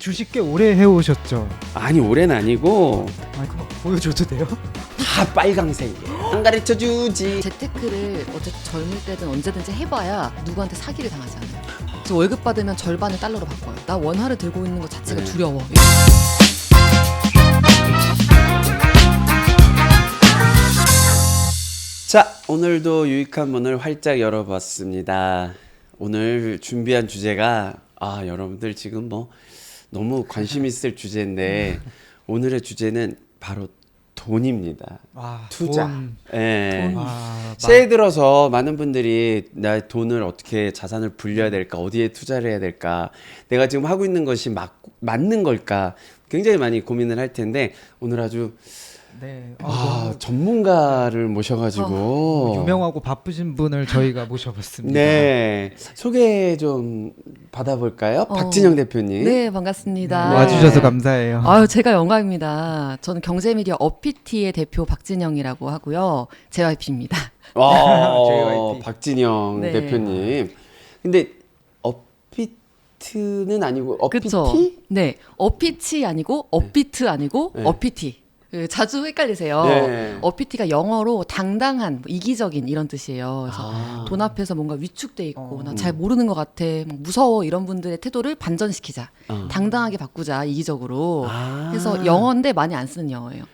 주식 꽤 오래 해오셨죠? 아니 올해는 아니고 아, 그거 보여줘도 돼요? 다 빨강색이에요. 안 가르쳐주지. 재테크를 어쨌든 젊을 때든 언제든지 해봐야 누구한테 사기를 당하지 않아요. 그래서 월급 받으면 절반을 달러로 바꿔요. 나 원화를 들고 있는 것 자체가 네. 두려워. 자, 오늘도 유익한 문을 활짝 열어봤습니다. 오늘 준비한 주제가 여러분들 지금 뭐 너무 관심 있을 주제인데 오늘의 주제는 바로 돈입니다. 와, 투자. 돈. 예. 아, 새해 들어서 많은 분들이 나 돈을 어떻게 자산을 불려야 될까, 어디에 투자를 해야 될까, 내가 지금 하고 있는 것이 맞는 걸까 굉장히 많이 고민을 할 텐데 오늘 아주 네. 전문가를 모셔가지고 유명하고 바쁘신 분을 저희가 모셔봤습니다. 네, 소개 좀 받아볼까요? 박진영 대표님. 네, 반갑습니다. 와주셔서 감사해요. 아유, 제가 영광입니다. 저는 경제미디어 어피티의 대표 박진영이라고 하고요. JYP입니다. JYP. 박진영 네. 대표님. 근데 어피트는 아니고 어피티? 그쵸? 네, 어피치 아니고 업비트 아니고 네. 어피티. 자주 헷갈리세요. 네. 어피티가 영어로 당당한, 이기적인 이런 뜻이에요. 그래서 돈 앞에서 뭔가 위축돼 있고 나 잘 모르는 것 같아, 막 무서워 이런 분들의 태도를 반전시키자, 당당하게 바꾸자, 이기적으로. 해서 영어인데 많이 안 쓰는 영어예요.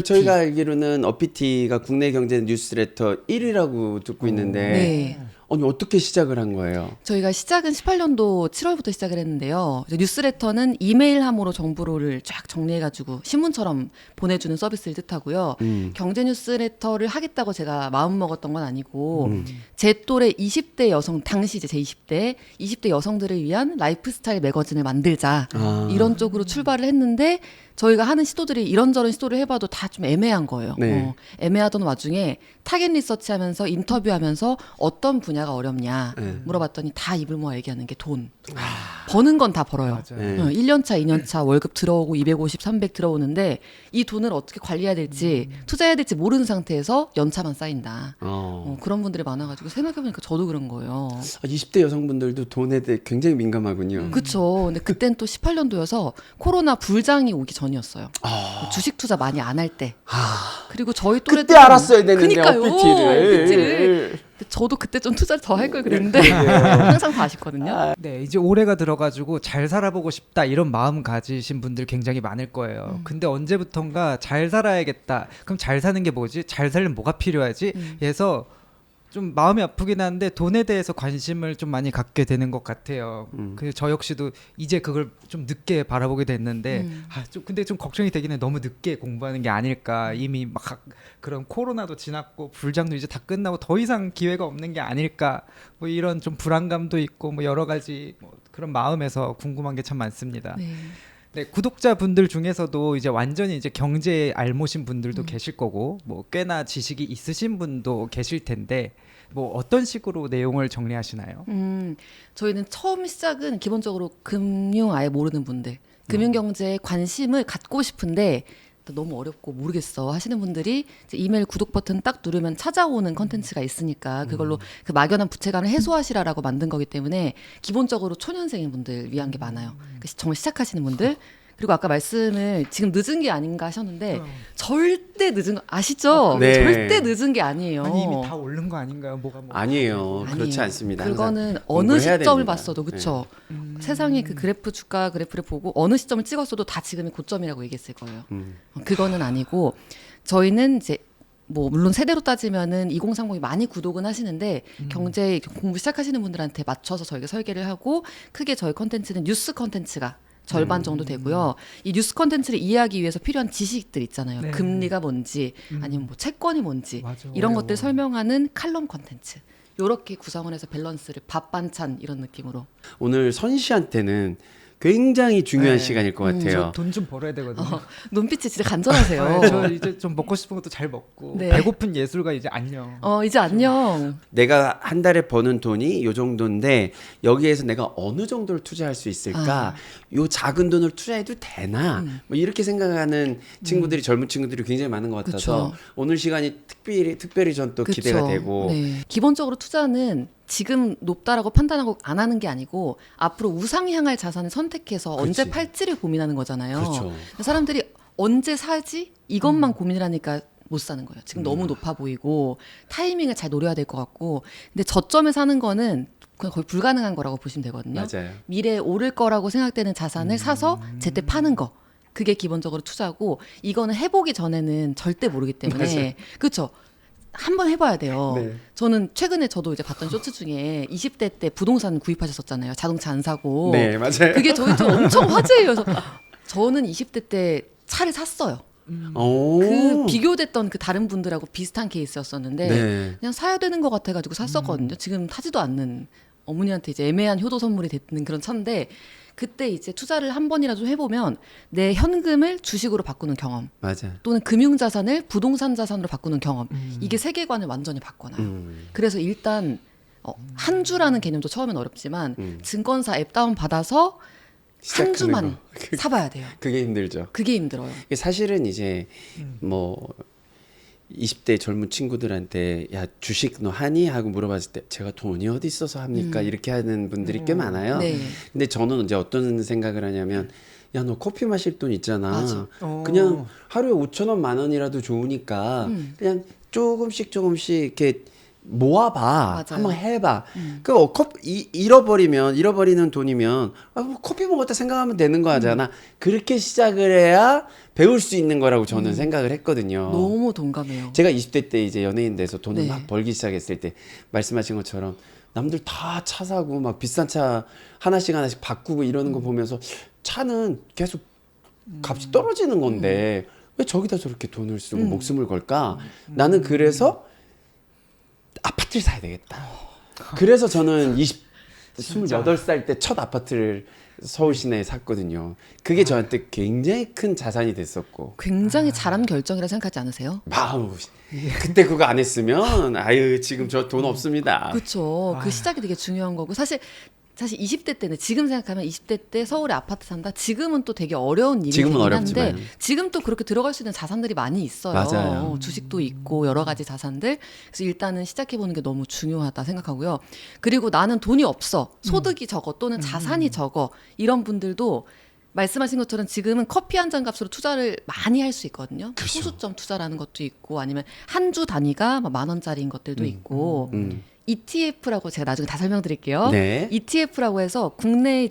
저희가 알기로는 어피티가 국내 경제 뉴스레터 1위라고 듣고 있는데 네. 아니 어떻게 시작을 한 거예요? 저희가 시작은 18년도 7월부터 시작을 했는데요. 이제 뉴스레터는 이메일함으로 정보를 쫙 정리해가지고 신문처럼 보내주는 서비스를 뜻하고요. 경제 뉴스레터를 하겠다고 제가 마음 먹었던 건 아니고 제 또래 20대 여성, 당시 이제 제 20대 여성들을 위한 라이프스타일 매거진을 만들자, 이런 쪽으로 출발을 했는데 저희가 하는 시도들이 이런저런 시도를 해봐도 다 좀 애매한 거예요. 네. 애매하던 와중에 타겟 리서치하면서 인터뷰하면서 어떤 분야가 어렵냐 물어봤더니 다 입을 모아 얘기하는 게 돈. 버는 건 다 벌어요. 맞아요. 네. 1년차, 2년차 월급 들어오고 250, 300 들어오는데 이 돈을 어떻게 관리해야 될지, 투자해야 될지 모르는 상태에서 연차만 쌓인다. 그런 분들이 많아가지고 생각해보니까 저도 그런 거예요. 20대 여성분들도 돈에 대해 굉장히 민감하군요. 그쵸. 근데 그땐 또 18년도여서 코로나 불장이 오기 전이었어요. 주식 투자 많이 안 할 때. 그리고 저희 또래도 그때 알았어야 됐는데 그니까요. 어피티를. 근데 저도 그때 좀 투자를 더 할 걸 그랬는데 항상 다 아쉽거든요. 네, 이제 올해가 들어가지고 잘 살아보고 싶다 이런 마음 가지신 분들 굉장히 많을 거예요. 근데 언제부턴가 잘 살아야겠다. 그럼 잘 사는 게 뭐지? 잘 살려면 뭐가 필요하지? 해서 좀 마음이 아프긴 한데 돈에 대해서 관심을 좀 많이 갖게 되는 것 같아요. 그래서 저 역시도 이제 그걸 좀 늦게 바라보게 됐는데 근데 좀 걱정이 되긴 해. 너무 늦게 공부하는 게 아닐까. 이미 막 그런 코로나도 지났고 불장도 이제 다 끝나고 더 이상 기회가 없는 게 아닐까. 뭐 이런 좀 불안감도 있고 뭐 여러 가지 뭐 그런 마음에서 궁금한 게 참 많습니다. 네. 네, 구독자분들 중에서도 이제 완전히 이제 경제에 알못인 분들도 계실 거고 뭐 꽤나 지식이 있으신 분도 계실 텐데 뭐 어떤 식으로 내용을 정리하시나요? 저희는 처음 시작은 기본적으로 금융 아예 모르는 분들, 금융 경제에 관심을 갖고 싶은데 너무 어렵고 모르겠어 하시는 분들이 이제 이메일 구독 버튼 딱 누르면 찾아오는 컨텐츠가 있으니까 그걸로 그 막연한 부채감을 해소하시라라고 만든 거기 때문에 기본적으로 초년생인 분들 위한 게 많아요. 그러니까 정말 시작하시는 분들. 그리고 아까 말씀을 지금 늦은 게 아닌가 하셨는데 절대 늦은 거 아시죠? 네. 절대 늦은 게 아니에요. 아니 이미 다 오른 거 아닌가요? 뭐가 뭐. 아니에요. 그렇지 아니에요. 않습니다. 그거는 항상 어느 공부를 해야 시점을 됩니다. 봤어도 그쵸. 세상에 그 그래프, 주가 그래프를 보고 어느 시점을 찍었어도 다 지금이 고점이라고 얘기했을 거예요. 그거는 아니고 저희는 이제 뭐 물론 세대로 따지면은 2030이 많이 구독은 하시는데 경제 공부 시작하시는 분들한테 맞춰서 저희가 설계를 하고 크게 저희 컨텐츠는 뉴스 컨텐츠가 절반 정도 되고요. 이 뉴스 컨텐츠를 이해하기 위해서 필요한 지식들 있잖아요. 네. 금리가 뭔지 아니면 뭐 채권이 뭔지 맞아, 이런 어려워. 것들 설명하는 칼럼 컨텐츠. 요렇게 구성을 해서 밸런스를 밥 반찬 이런 느낌으로. 오늘 선 씨한테는 굉장히 중요한 네. 시간일 것 같아요. 돈 좀 벌어야 되거든요. 눈빛이 진짜 간절하세요. 저 이제 좀 먹고 싶은 것도 잘 먹고 네. 배고픈 예술가 이제 안녕. 이제 안녕. 내가 한 달에 버는 돈이 요 정도인데 여기에서 내가 어느 정도를 투자할 수 있을까? 요 작은 돈을 투자해도 되나? 뭐 이렇게 생각하는 친구들이 젊은 친구들이 굉장히 많은 것 같아서 그쵸. 오늘 시간이 특별히 전 또 그쵸. 기대가 되고 네. 기본적으로 투자는 지금 높다라고 판단하고 안 하는 게 아니고 앞으로 우상향할 자산을 선택해서 언제 그치. 팔지를 고민하는 거잖아요. 그렇죠. 사람들이 언제 사지 이것만 고민을 하니까 못 사는 거예요. 지금 너무 높아 보이고 타이밍을 잘 노려야 될 것 같고, 근데 저점에 사는 거는 그냥 거의 불가능한 거라고 보시면 되거든요. 맞아요. 미래에 오를 거라고 생각되는 자산을 사서 제때 파는 거. 그게 기본적으로 투자고, 이거는 해보기 전에는 절대 모르기 때문에. 그렇죠. 한번 해봐야 돼요. 네. 저는 최근에 저도 이제 봤던 쇼츠 중에 20대 때 부동산 구입하셨었잖아요. 자동차 안 사고. 네, 맞아요. 그게 저희 좀 엄청 화제예요. 그래서 저는 20대 때 차를 샀어요. 오. 그 비교됐던 그 다른 분들하고 비슷한 케이스였었는데 네. 그냥 사야 되는 것 같아가지고 샀었거든요. 지금 타지도 않는, 어머니한테 이제 애매한 효도 선물이 됐는 그런 차인데, 그때 이제 투자를 한 번이라도 해보면 내 현금을 주식으로 바꾸는 경험, 맞아. 또는 금융자산을 부동산 자산으로 바꾸는 경험, 이게 세계관을 완전히 바꿔놔요. 그래서 일단 한 주라는 개념도 처음엔 어렵지만 증권사 앱 다운 받아서 한 시작하는 주만 거. 사봐야 돼요. 그게 힘들죠. 그게 힘들어요. 이게 사실은 이제 뭐 20대 젊은 친구들한테 야 주식 너 하니? 하고 물어봤을 때 제가 돈이 어디 있어서 합니까? 이렇게 하는 분들이 꽤 많아요. 네. 근데 저는 이제 어떤 생각을 하냐면 야 너 커피 마실 돈 있잖아. 맞아. 그냥 하루에 5천 원, 만 원이라도 좋으니까 그냥 조금씩 이렇게 모아봐. 맞아요. 한번 해봐. 잃어버리는 돈이면 뭐 커피 먹었다 생각하면 되는 거잖아. 그렇게 시작을 해야 배울 수 있는 거라고 저는 생각을 했거든요. 너무 동감해요. 제가 20대 때 이제 연예인 돼서 돈을 네. 막 벌기 시작했을 때 말씀하신 것처럼 남들 다 차 사고 막 비싼 차 하나씩 바꾸고 이러는 거 보면서 차는 계속 값이 떨어지는 건데 왜 저기다 저렇게 돈을 쓰고 목숨을 걸까? 나는 그래서 아파트를 사야 되겠다. 그래서 저는 28살 때 첫 아파트를 서울 시내에 샀거든요. 그게 저한테 굉장히 큰 자산이 됐었고. 굉장히 잘한 결정이라 생각하지 않으세요? 아우, 그때 그거 안 했으면 아유 지금 저 돈 없습니다. 그렇죠. 그 시작이 되게 중요한 거고, 사실 20대 때는, 지금 생각하면 20대 때 서울에 아파트 산다, 지금은 또 되게 어려운 일이긴 지금은 한데 어렵지만. 지금 또 그렇게 들어갈 수 있는 자산들이 많이 있어요. 맞아요. 주식도 있고 여러 가지 자산들. 그래서 일단은 시작해보는 게 너무 중요하다 생각하고요. 그리고 나는 돈이 없어, 소득이 적어, 또는 자산이 적어, 이런 분들도 말씀하신 것처럼 지금은 커피 한 잔 값으로 투자를 많이 할 수 있거든요. 그렇죠. 소수점 투자라는 것도 있고, 아니면 한 주 단위가 만 원짜리인 것들도 있고, ETF라고 제가 나중에 다 설명드릴게요. 네. ETF라고 해서 국내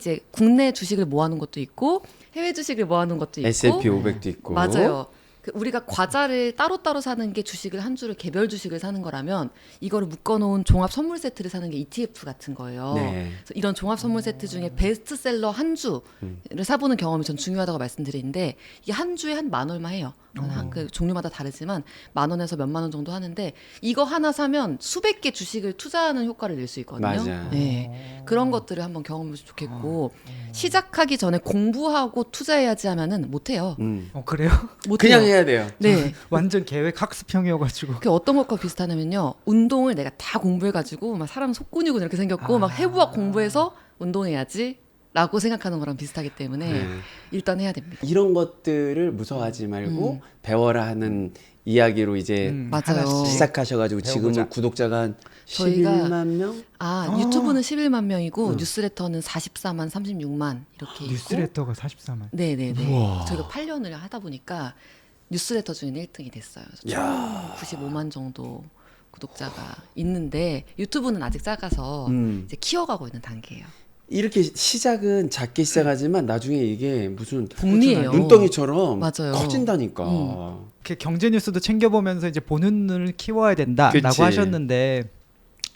주식을 모아놓은 것도 있고 해외 주식을 모아놓은 것도 있고. S&P 500도 있고. 맞아요. 우리가 과자를 따로따로 사는 게 주식을 한 주를 개별 주식을 사는 거라면, 이거를 묶어놓은 종합 선물 세트를 사는 게 ETF 같은 거예요. 네. 그래서 이런 종합 선물 세트 중에 베스트셀러 한 주를 사보는 경험이 전 중요하다고 말씀드리는데, 이게 한 주에 한 만 얼마 해요. 그 종류마다 다르지만 만 원에서 몇만 원 정도 하는데, 이거 하나 사면 수백 개 주식을 투자하는 효과를 낼 수 있거든요. 맞아요. 네. 그런 것들을 한번 경험해보시면 좋겠고, 시작하기 전에 공부하고 투자해야지 하면은 못해요. 그래요? 못해요. 그냥 해야 돼요. 네. 완전 계획 학습형이어가지고. 그게 어떤 것과 비슷하냐면요, 운동을 내가 다 공부해가지고 막 사람 속근육은 이렇게 생겼고 막 해부학 공부해서 운동해야지 라고 생각하는 거랑 비슷하기 때문에 네. 일단 해야 됩니다. 이런 것들을 무서워하지 말고 배워라 하는 이야기로 이제 맞아요. 하나씩 시작하셔가지고 지금은 배워보자. 구독자가 한 저희가 11만 명? 유튜브는 11만 명이고 뉴스레터는 44만, 36만 이렇게 있고. 뉴스레터가 44만. 네네네. 우와. 저희가 8년을 하다 보니까 뉴스레터 중에는 1등이 됐어요. 총 95만 정도 구독자가 있는데, 유튜브는 아직 작아서 이제 키워가고 있는 단계예요. 이렇게 시작은 작게 시작하지만 나중에 이게 무슨 복리예요. 눈덩이처럼 맞아요. 커진다니까. 이렇게 경제 뉴스도 챙겨보면서 이제 보는 눈을 키워야 된다라고 그치. 하셨는데,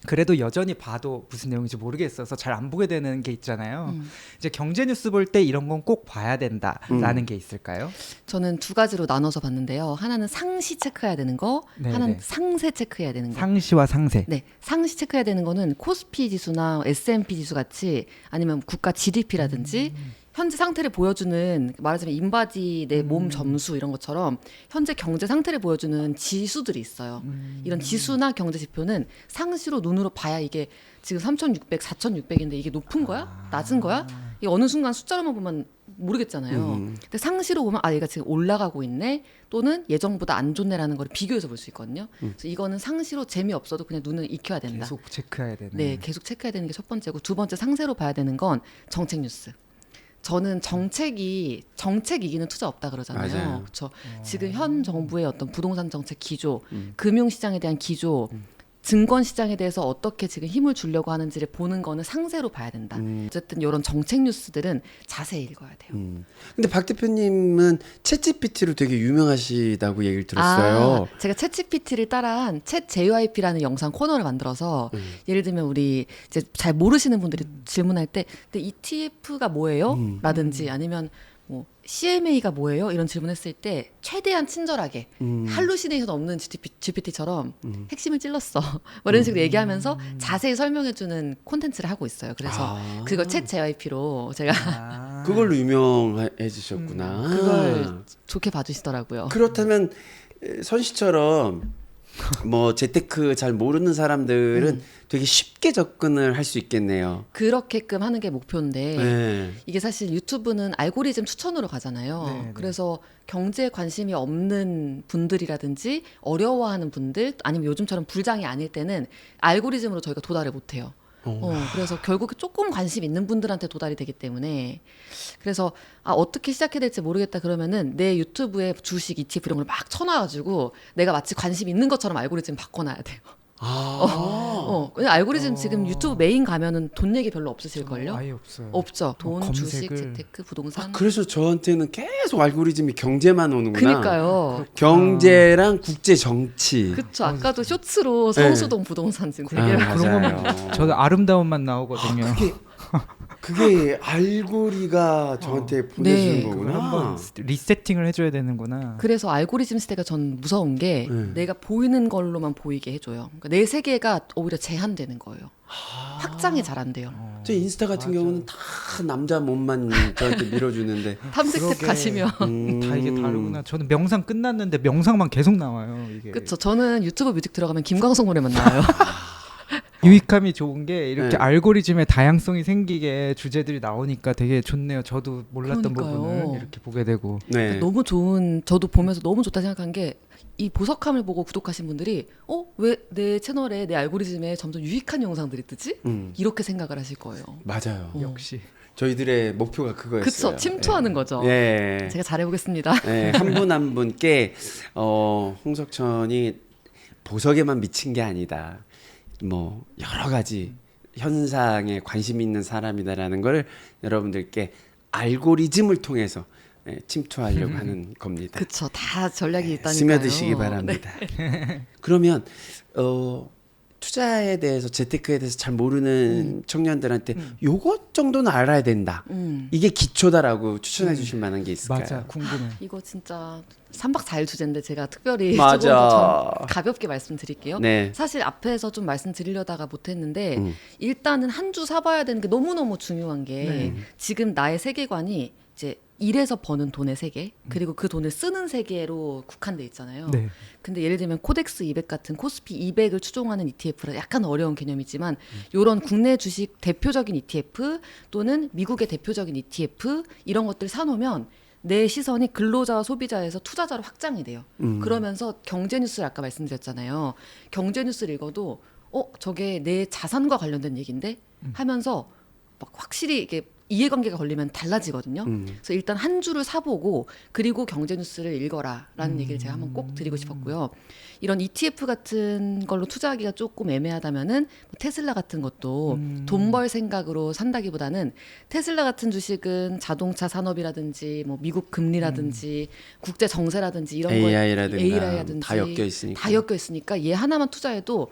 그래도 여전히 봐도 무슨 내용인지 모르겠어서 잘 안 보게 되는 게 있잖아요. 이제 경제 뉴스 볼 때 이런 건 꼭 봐야 된다라는 게 있을까요? 저는 두 가지로 나눠서 봤는데요. 하나는 상시 체크해야 되는 거, 네네. 하나는 상세 체크해야 되는 거. 상시와 상세. 네, 상시 체크해야 되는 거는 코스피 지수나 S&P 지수 같이, 아니면 국가 GDP라든지 현재 상태를 보여주는, 말하자면 인바디 내 몸 점수 이런 것처럼 현재 경제 상태를 보여주는 지수들이 있어요. 이런 지수나 경제 지표는 상시로 눈으로 봐야 이게 지금 3,600, 4,600인데 이게 높은 거야? 낮은 거야? 이 어느 순간 숫자로만 보면 모르겠잖아요. 근데 상시로 보면 아 얘가 지금 올라가고 있네 또는 예전보다 안 좋네라는 걸 비교해서 볼 수 있거든요. 그래서 이거는 상시로 재미없어도 그냥 눈을 익혀야 된다. 계속 체크해야 되는. 네, 계속 체크해야 되는 게 첫 번째고 두 번째 상세로 봐야 되는 건 정책 뉴스. 저는 정책이기는 투자 없다 그러잖아요. 맞아요. 그렇죠. 지금 현 정부의 어떤 부동산 정책 기조, 금융 시장에 대한 기조, 증권 시장에 대해서 어떻게 지금 힘을 주려고 하는지를 보는 거는 상세로 봐야 된다. 어쨌든 이런 정책 뉴스들은 자세히 읽어야 돼요. 근데 박 대표님은 챗GPT로 되게 유명하시다고 얘기를 들었어요. 제가 챗GPT를 따라한 챗 JYP라는 영상 코너를 만들어서 예를 들면 우리 이제 잘 모르시는 분들이 질문할 때 근데 ETF가 뭐예요? 라든지 아니면 뭐 CMA가 뭐예요? 이런 질문했을 때 최대한 친절하게 할루시네이션 없는 GPT처럼 핵심을 찔렀어. 뭐 이런 식으로 얘기하면서 자세히 설명해주는 콘텐츠를 하고 있어요. 그래서 그걸 챗 JYP로 제가 그걸로 유명해지셨구나. 그걸 좋게 봐주시더라고요. 그렇다면 선 씨처럼 뭐 재테크 잘 모르는 사람들은 되게 쉽게 접근을 할 수 있겠네요. 그렇게끔 하는 게 목표인데 네. 이게 사실 유튜브는 알고리즘 추천으로 가잖아요. 네. 그래서 경제에 관심이 없는 분들이라든지 어려워하는 분들 아니면 요즘처럼 불장이 아닐 때는 알고리즘으로 저희가 도달을 못해요. 그래서 결국에 조금 관심 있는 분들한테 도달이 되기 때문에 그래서 어떻게 시작해야 될지 모르겠다 그러면은 내 유튜브에 주식, ETF 이런 걸 막 쳐놔가지고 내가 마치 관심 있는 것처럼 알고리즘 바꿔놔야 돼요. 왜냐 알고리즘 지금 유튜브 메인 가면은 돈 얘기 별로 없으실걸요? 아예 없어요. 없죠. 돈, 검색을- 주식, 재테크, 부동산. 그래서 저한테는 계속 알고리즘이 경제만 오는구나. 그니까요. 경제랑 국제 정치. 그쵸. 아까도 쇼츠로 성수동 부동산 지금 되게 맞아요. 저도 아름다움만 나오거든요. 그게 알고리가 저한테 보내주는 네. 그걸 거구나. 한번 리세팅을 해줘야 되는구나. 그래서 알고리즘 시대가 전 무서운 게 내가 보이는 걸로만 보이게 해줘요. 그러니까 내 세계가 오히려 제한되는 거예요. 확장이 잘 안 돼요. 저 인스타 같은 경우는 다 남자 몸만 저한테 밀어주는데. 탐색 탭 그러게. 가시면 다 이게 다르구나. 저는 명상 끝났는데 명상만 계속 나와요. 이게. 그쵸. 저는 유튜브 뮤직 들어가면 김광석 노래만 나와요. 유익함이 좋은 게 이렇게 네. 알고리즘의 다양성이 생기게 주제들이 나오니까 되게 좋네요. 저도 몰랐던 그러니까요. 부분을 이렇게 보게 되고. 네. 너무 좋은 저도 보면서 너무 좋다 생각한 게 이 보석함을 보고 구독하신 분들이 왜 내 채널에 내 알고리즘에 점점 유익한 영상들이 뜨지? 이렇게 생각을 하실 거예요. 맞아요. 역시. 저희들의 목표가 그거였어요. 그쵸. 침투하는 거죠. 예. 제가 잘해보겠습니다. 네, 한 분 한 분께 홍석천이 보석에만 미친 게 아니다. 뭐 여러 가지 현상에 관심 있는 사람이다라는 걸 여러분들께 알고리즘을 통해서 침투하려고 하는 겁니다. 그쵸. 다 전략이 있다니까요. 스며드시기 바랍니다. 그러면 투자에 대해서 재테크에 대해서 잘 모르는 청년들한테 요것 정도는 알아야 된다. 이게 기초다라고 추천해 주실 만한 게 있을까요? 맞아. 궁금해. 이거 진짜 3박 4일 주제인데 제가 특별히 맞아. 조금 더 가볍게 말씀드릴게요. 네. 사실 앞에서 좀 말씀드리려다가 못했는데 일단은 한 주 사봐야 되는 게 너무너무 중요한 게 지금 나의 세계관이 이제 일해서 버는 돈의 세계 그리고 그 돈을 쓰는 세계로 국한돼 있잖아요. 네. 근데 예를 들면 코덱스 200 같은 코스피 200을 추종하는 ETF라 약간 어려운 개념이지만 이런 국내 주식 대표적인 ETF 또는 미국의 대표적인 ETF 이런 것들 사놓으면 내 시선이 근로자와 소비자에서 투자자로 확장이 돼요. 그러면서 경제 뉴스를 아까 말씀드렸잖아요. 경제 뉴스를 읽어도 저게 내 자산과 관련된 얘기인데 하면서 막 확실히 이게 이해관계가 걸리면 달라지거든요. 그래서 일단 한 주를 사보고 그리고 경제 뉴스를 읽어라라는 얘기를 제가 한번 꼭 드리고 싶었고요. 이런 ETF 같은 걸로 투자하기가 조금 애매하다면은 뭐 테슬라 같은 것도 돈 벌 생각으로 산다기보다는 테슬라 같은 주식은 자동차 산업이라든지 뭐 미국 금리라든지 국제 정세라든지 이런 AI라든가 다 엮여 있으니까 얘 하나만 투자해도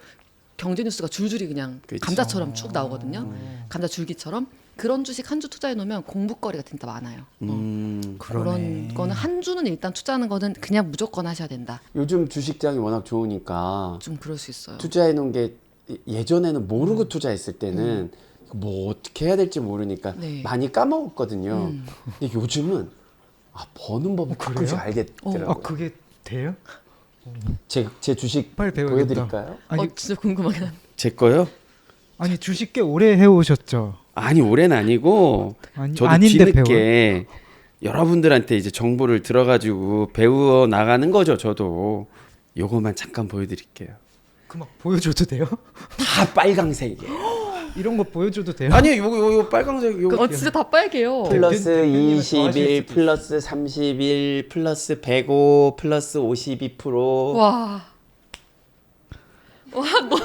경제 뉴스가 줄줄이 그냥 그쵸. 감자처럼 쭉 나오거든요. 감자 줄기처럼. 그런 주식 한 주 투자해 놓으면 공부거리가 진짜 많아요. 그러네. 그런 거는 한 주는 일단 투자하는 거는 그냥 무조건 하셔야 된다. 요즘 주식장이 워낙 좋으니까 좀 그럴 수 있어요. 투자해 놓은 게 예전에는 모르고 투자했을 때는 뭐 어떻게 해야 될지 모르니까 네. 많이 까먹었거든요. 근데 요즘은 버는 법을 가끔씩 알겠더라고요. 그게 돼요? 제 주식 빨리 배워야겠다. 보여드릴까요? 아니, 진짜 궁금하긴 한데. 제 거요? 아니 주식 꽤 오래 해오셨죠? 아니 올해는 아니고 아니, 저도 아닌데 뒤늦게 여러분들한테 이제 정보를 들어가지고 배워 나가는 거죠. 저도 요거만 잠깐 보여드릴게요. 그 막 보여줘도 돼요? 다 빨강색이에요. 이런 거 보여줘도 돼요? 아니요, 요거 빨강색 요거. 진짜 다 빨개요. 플러스 대표님은 21, 플러스 31, 플러스 105, 플러스 52%. 와, 너.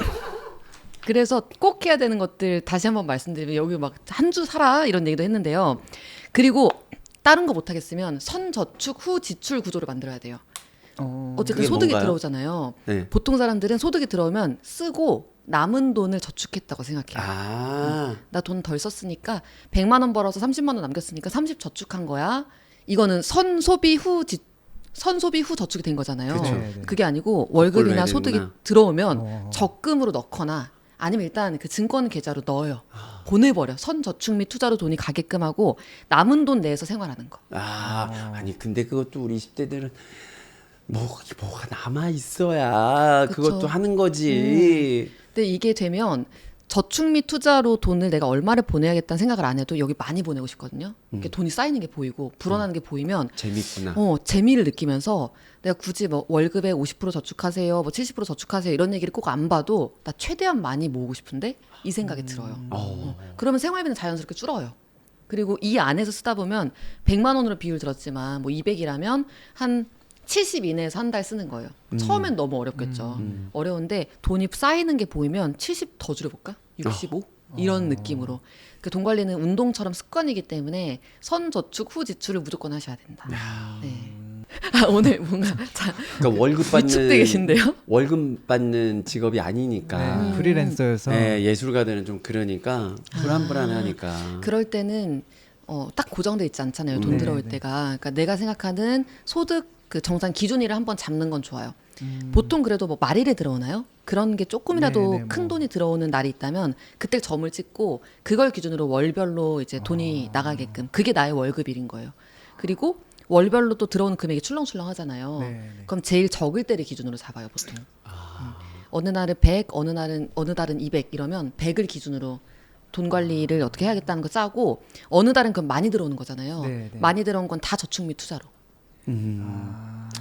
그래서 꼭 해야 되는 것들 다시 한번 말씀드리면 여기 막 한 주 살아 이런 얘기도 했는데요. 그리고 다른 거 못하겠으면 선저축 후 지출 구조를 만들어야 돼요. 어쨌든 그게 소득이 뭔가요? 들어오잖아요. 네. 보통 사람들은 소득이 들어오면 쓰고 남은 돈을 저축했다고 생각해요. 아, 나 돈 덜 썼으니까 100만 원 벌어서 30만 원 남겼으니까 30 저축한 거야. 이거는 선소비 후 저축이 된 거잖아요. 그쵸. 네네. 그게 아니고 거꾸로 월급이나 해야 소득이 되는구나. 들어오면 적금으로 넣거나 아니면 일단 그 증권 계좌로 넣어요. 보내버려. 선저축 및 투자로 돈이 가게끔 하고 남은 돈 내에서 생활하는 거. 아니 근데 그것도 우리 20대들은 뭐가 남아 있어야 그쵸. 그것도 하는 거지. 근데 이게 되면 저축 및 투자로 돈을 내가 얼마를 보내야겠다는 생각을 안 해도 여기 많이 보내고 싶거든요. 이렇게 돈이 쌓이는 게 보이고 불어나는 게 보이면 재밌구나. 재미를 느끼면서 내가 굳이 뭐 월급의 50% 저축하세요, 뭐 70% 저축하세요 이런 얘기를 꼭 안 봐도 나 최대한 많이 모으고 싶은데 이 생각이 들어요. 그러면 생활비는 자연스럽게 줄어요. 그리고 이 안에서 쓰다 보면 100만 원으로 비율 들었지만 뭐 200이라면 한 70 이내에서 한 달 쓰는 거예요. 처음엔 너무 어렵겠죠. 어려운데 돈이 쌓이는 게 보이면 70 더 줄여볼까? 65? 이런 느낌으로. 그 돈 관리는 운동처럼 습관이기 때문에 선저축 후 지출을 무조건 하셔야 된다. 네. 오늘 뭔가 그러니까 위축돼 계신데요? 월급 받는 직업이 아니니까. 네, 프리랜서여서 네, 예술가들은 좀 그러니까 불안불안하니까. 그럴 때는 딱 고정돼 있지 않잖아요. 돈 들어올 때가. 그러니까 내가 생각하는 소득 그 정상 기준일을 한번 잡는 건 좋아요. 보통 그래도 뭐 말일에 들어오나요? 그런 게 조금이라도 네네, 큰 뭐. 돈이 들어오는 날이 있다면 그때 점을 찍고 그걸 기준으로 월별로 이제 돈이 나가게끔 그게 나의 월급일인 거예요. 그리고 월별로 또 들어오는 금액이 출렁출렁 하잖아요. 네네. 그럼 제일 적을 때를 기준으로 잡아요, 보통. 어느 날은 100, 어느 달은 200 이러면 100을 기준으로 돈 관리를 어떻게 해야겠다는 거 짜고 어느 달은 그럼 많이 들어오는 거잖아요. 네네. 많이 들어온 건 다 저축 및 투자로.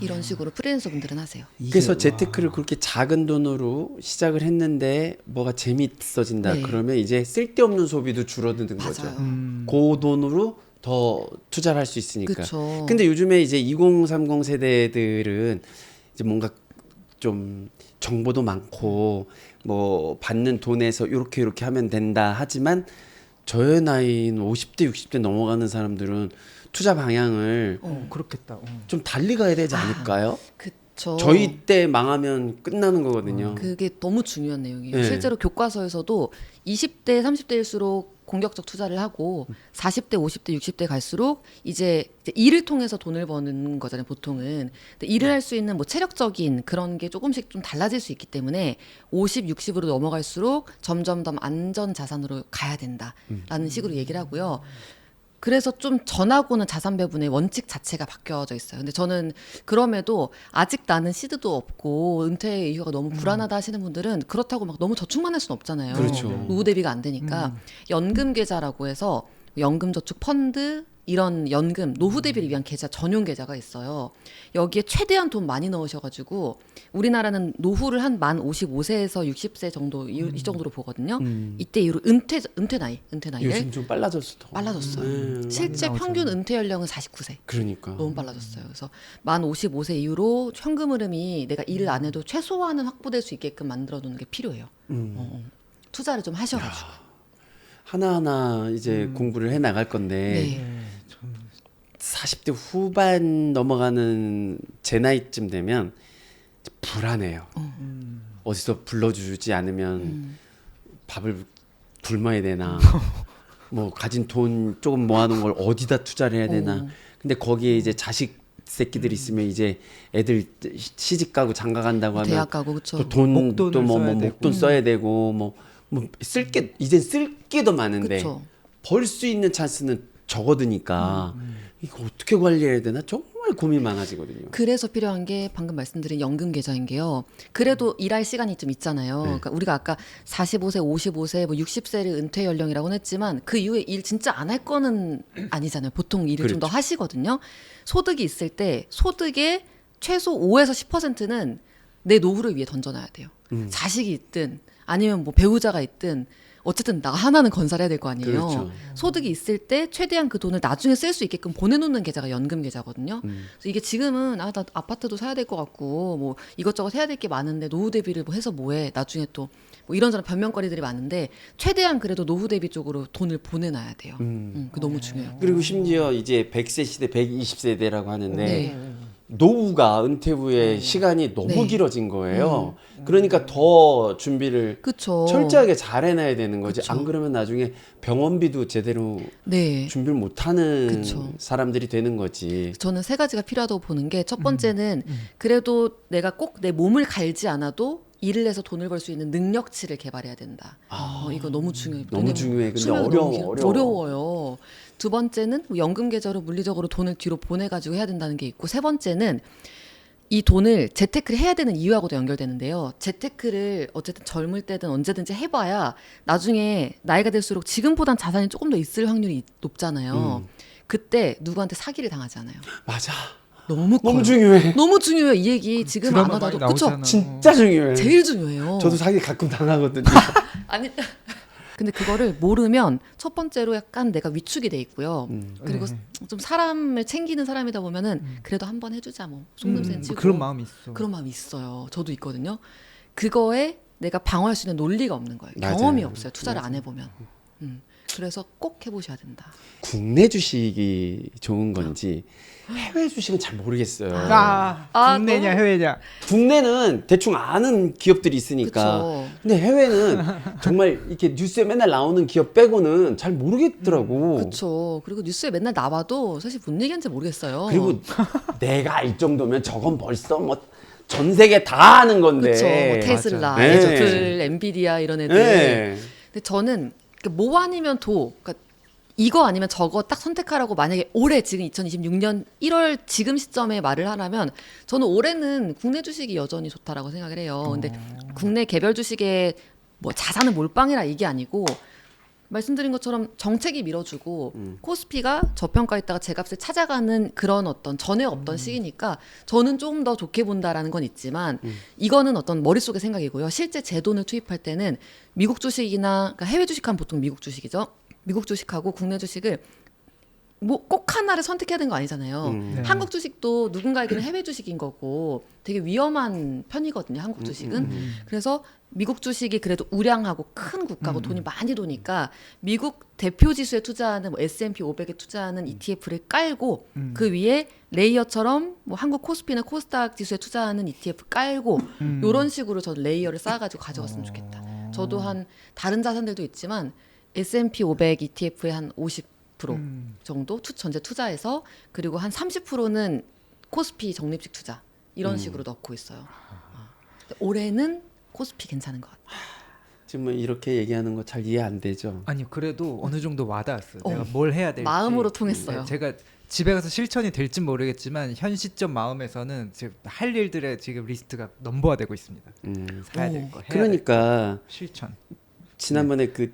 이런 식으로 프리랜서 분들은 하세요. 그래서 재테크를 그렇게 작은 돈으로 시작을 했는데 뭐가 재밌어진다. 네. 그러면 이제 쓸데없는 소비도 줄어드는 거죠. 맞아요. 그 돈으로 더 투자를 할 수 있으니까. 그쵸. 근데 요즘에 이제 2030 세대들은 이제 뭔가 좀 정보도 많고 뭐 받는 돈에서 이렇게 하면 된다 하지만 저의 나이인 50대 60대 넘어가는 사람들은 투자 방향을 그렇겠다. 좀 달리 가야 되지 않을까요? 그쵸. 저희 때 망하면 끝나는 거거든요. 그게 너무 중요한 내용이에요. 네. 실제로 교과서에서도 20대, 30대일수록 공격적 투자를 하고 40대, 50대, 60대 갈수록 이제 일을 통해서 돈을 버는 거잖아요, 보통은. 근데 일을 할 수 있는 뭐 체력적인 그런 게 조금씩 좀 달라질 수 있기 때문에 50, 60으로 넘어갈수록 점점 더 안전 자산으로 가야 된다라는 식으로 얘기를 하고요. 그래서 좀 전하고는 자산 배분의 원칙 자체가 바뀌어져 있어요. 근데 저는 그럼에도 아직 나는 시드도 없고 은퇴 이후가 너무 불안하다 하시는 분들은 그렇다고 막 너무 저축만 할 수는 없잖아요. 그렇죠. 노후 대비가 안 되니까 연금 계좌라고 해서 연금 저축 펀드 이런 연금 노후 대비를 위한 계좌 전용 계좌가 있어요. 여기에 최대한 돈 많이 넣으셔가지고 우리나라는 노후를 한 만 55세에서 60세 정도 이 정도로 보거든요. 이때 이후로 은퇴 나이를 요즘 좀 빨라졌어. 더. 빨라졌어요. 실제 많이 평균 은퇴 연령은 49세. 그러니까. 너무 빨라졌어요. 그래서 만 55세 이후로 현금 흐름이 내가 일을 안 해도 최소한은 확보될 수 있게끔 만들어 두는 게 필요해요. 투자를 좀 하셔가지고. 하나하나 이제 공부를 해 나갈 건데 네. 40대 후반 넘어가는 제 나이쯤 되면 불안해요. 어디서 불러주지 않으면 밥을 굶어야 되나 뭐 가진 돈 조금 모아놓은 걸 어디다 투자를 해야 되나. 근데 거기에 이제 자식 새끼들 있으면 이제 애들 시집 가고 장가 간다고 하면 대학 가고 그렇죠. 또 돈도 목돈을 뭐 써야 목돈 써야 되고 뭐 쓸 게 이제 쓸 게 더 많은데 그쵸. 벌 수 있는 찬스는 적어드니까 이거 어떻게 관리해야 되나 정말 정말 고민 많아지거든요. 그래서 필요한 게 방금 말씀드린 연금 계좌인 게요. 그래도 일할 시간이 좀 있잖아요. 그러니까 우리가 아까 45세, 55세, 뭐 60세를 은퇴 연령이라고는 했지만 그 이후에 일 진짜 안 할 거는 아니잖아요. 보통 일을 좀 더 그렇죠. 하시거든요. 소득이 있을 때 소득의 최소 5에서 10%는 내 노후를 위해 던져놔야 돼요. 자식이 있든 아니면 뭐 배우자가 있든 어쨌든 나 하나는 건설해야 될 거 아니에요. 그렇죠. 소득이 있을 때 최대한 그 돈을 나중에 쓸 수 있게끔 보내놓는 계좌가 연금 계좌거든요. 그래서 이게 지금은 나 아파트도 사야 될 것 같고 뭐 이것저것 해야 될 게 많은데 노후 대비를 뭐 해서 뭐해 나중에 또 뭐 이런저런 변명거리들이 많은데 최대한 그래도 노후 대비 쪽으로 돈을 보내놔야 돼요. 그 너무 중요해요. 그리고 심지어 이제 100세 시대, 120세대라고 하는데 네. 노후가 은퇴 후에 시간이 너무 네. 길어진 거예요. 그러니까 더 준비를 그쵸. 철저하게 잘 해놔야 되는 거지. 그쵸. 안 그러면 나중에 병원비도 제대로 네. 준비를 못하는 그쵸. 사람들이 되는 거지. 저는 세 가지가 필요하다고 보는 게 첫 번째는 그래도 내가 꼭 내 몸을 갈지 않아도 일을 해서 돈을 벌 수 있는 능력치를 개발해야 된다. 이거 너무 중요해요. 너무 왜냐면 중요해. 근데 수명이 어려워, 너무 어려워. 어려워요. 두 번째는 뭐 연금 계좌로 물리적으로 돈을 뒤로 보내가지고 해야 된다는 게 있고 세 번째는 이 돈을 재테크를 해야 되는 이유하고도 연결되는데요. 재테크를 어쨌든 젊을 때든 언제든지 해봐야 나중에 나이가 들수록 지금보단 자산이 조금 더 있을 확률이 높잖아요. 그때 누구한테 사기를 당하지 않아요. 맞아. 너무 커요. 너무 중요해. 너무 중요해요. 이 얘기 지금 안 드라마 하다도 많이 그쵸? 나오잖아. 진짜 중요해. 제일 중요해요. 저도 사기 가끔 당하거든요. 아니 근데 그거를 모르면 첫 번째로 약간 내가 위축이 돼 있고요. 그리고 좀 사람을 챙기는 사람이다 보면은 그래도 한번 해주자 뭐 속냄새 치고 그런 마음이 있어. 그런 마음이 있어요. 저도 있거든요. 그거에 내가 방어할 수 있는 논리가 없는 거예요. 맞아요. 경험이 없어요. 투자를 안 해보면. 그래서 꼭 해보셔야 된다. 국내 주식이 좋은 건지 해외 주식은 잘 모르겠어요. 국내냐 해외냐. 국내는 대충 아는 기업들이 있으니까. 그쵸. 근데 해외는 정말 이렇게 뉴스에 맨날 나오는 기업 빼고는 잘 모르겠더라고. 그렇죠. 그리고 뉴스에 맨날 나와도 사실 뭔 얘기하는지 모르겠어요. 그리고 내가 이 정도면 저건 벌써 뭐 전 세계 다 아는 건데. 그렇죠. 뭐 테슬라, 맞아. 네. 애플, 엔비디아 이런 애들. 네. 근데 저는 뭐 아니면 도, 그러니까 이거 아니면 저거 딱 선택하라고 만약에 올해 지금 2026년 1월 지금 시점에 말을 하라면 저는 올해는 국내 주식이 여전히 좋다라고 생각을 해요. 근데 국내 개별 주식의 뭐 자산은 몰빵이라 이게 아니고 말씀드린 것처럼 정책이 밀어주고 코스피가 저평가했다가 제값을 찾아가는 그런 어떤 전에 없던 시기니까 저는 조금 더 좋게 본다라는 건 있지만 이거는 어떤 머릿속의 생각이고요. 실제 제 돈을 투입할 때는 미국 주식이나 그러니까 해외 주식하면 보통 미국 주식이죠. 미국 주식하고 국내 주식을 뭐 꼭 하나를 선택해야 되는 거 아니잖아요. 네. 한국 주식도 누군가에게는 해외 주식인 거고 되게 위험한 편이거든요. 한국 주식은. 그래서 미국 주식이 그래도 우량하고 큰 국가고 돈이 많이 도니까 미국 대표 지수에 투자하는 뭐 S&P 500에 투자하는 ETF를 깔고 그 위에 레이어처럼 뭐 한국 코스피나 코스닥 지수에 투자하는 ETF 깔고 요런 식으로 저는 레이어를 쌓아가지고 가져갔으면 좋겠다. 저도 한 다른 자산들도 있지만 S&P 500 ETF에 한 50% 정도 전체 투자해서 그리고 한 30%는 코스피 적립식 투자 이런 식으로 넣고 있어요. 올해는 코스피 괜찮은 것 같아요. 지금 뭐 이렇게 얘기하는 거 잘 이해 안 되죠. 아니 그래도 어느 정도 와닿았어요. 내가 뭘 해야 될지. 마음으로 통했어요. 네, 제가 집에 가서 실천이 될진 모르겠지만 현 시점 마음에서는 지금 할 일들의 지금 리스트가 넘버화되고 있습니다. 사야 될 거, 해야 될 거. 그러니까 실천. 지난번에 그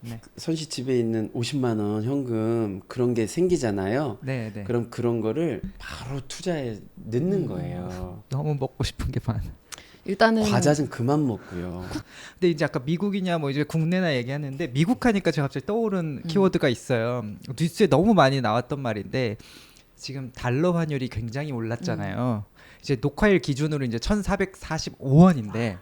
네. 선씨 집에 있는 50만 원 현금 그런 게 생기잖아요. 네, 네. 그럼 그런 거를 바로 투자에 넣는 거예요. 너무 먹고 싶은 게 많아. 일단은 과자 좀 그만 먹고요. 근데 이제 아까 미국이냐 뭐 이제 국내나 얘기하는데 미국 하니까 제가 갑자기 떠오른 키워드가 있어요. 뉴스에 너무 많이 나왔던 말인데 지금 달러 환율이 굉장히 올랐잖아요. 이제 녹화일 기준으로 이제 1,445원인데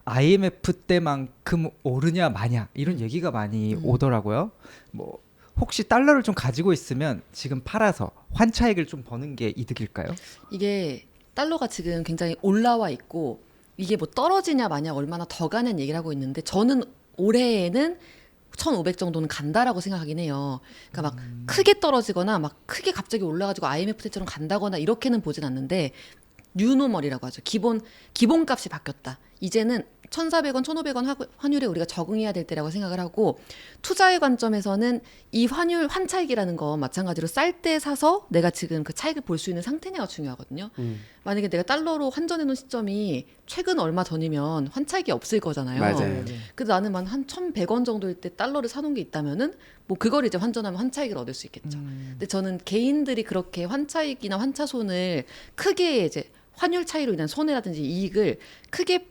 IMF 때만큼 오르냐 마냐 이런 얘기가 많이 오더라고요. 뭐 혹시 달러를 좀 가지고 있으면 지금 팔아서 환차익을 좀 버는 게 이득일까요? 이게 달러가 지금 굉장히 올라와 있고 이게 뭐 떨어지냐 마냐 얼마나 더 가냐는 얘기를 하고 있는데 저는 올해에는 1,500 정도는 간다라고 생각하긴 해요. 그러니까 막 크게 떨어지거나 막 크게 갑자기 올라가지고 IMF 때처럼 간다거나 이렇게는 보진 않는데 뉴노멀이라고 하죠. 기본값이 바뀌었다. 이제는 1,400원, 1,500원 환율에 우리가 적응해야 될 때라고 생각을 하고 투자의 관점에서는 이 환율 환차익이라는 건 마찬가지로 쌀 때 사서 내가 지금 그 차익을 볼 수 있는 상태냐가 중요하거든요. 만약에 내가 달러로 환전해 놓은 시점이 최근 얼마 전이면 환차익이 없을 거잖아요. 맞아요. 그래서 나는 한 1,100원 정도일 때 달러를 사놓은 게 있다면은 뭐 그걸 이제 환전하면 환차익을 얻을 수 있겠죠. 근데 저는 개인들이 그렇게 환차익이나 환차손을 크게 이제 환율 차이로 인한 손해라든지 이익을 크게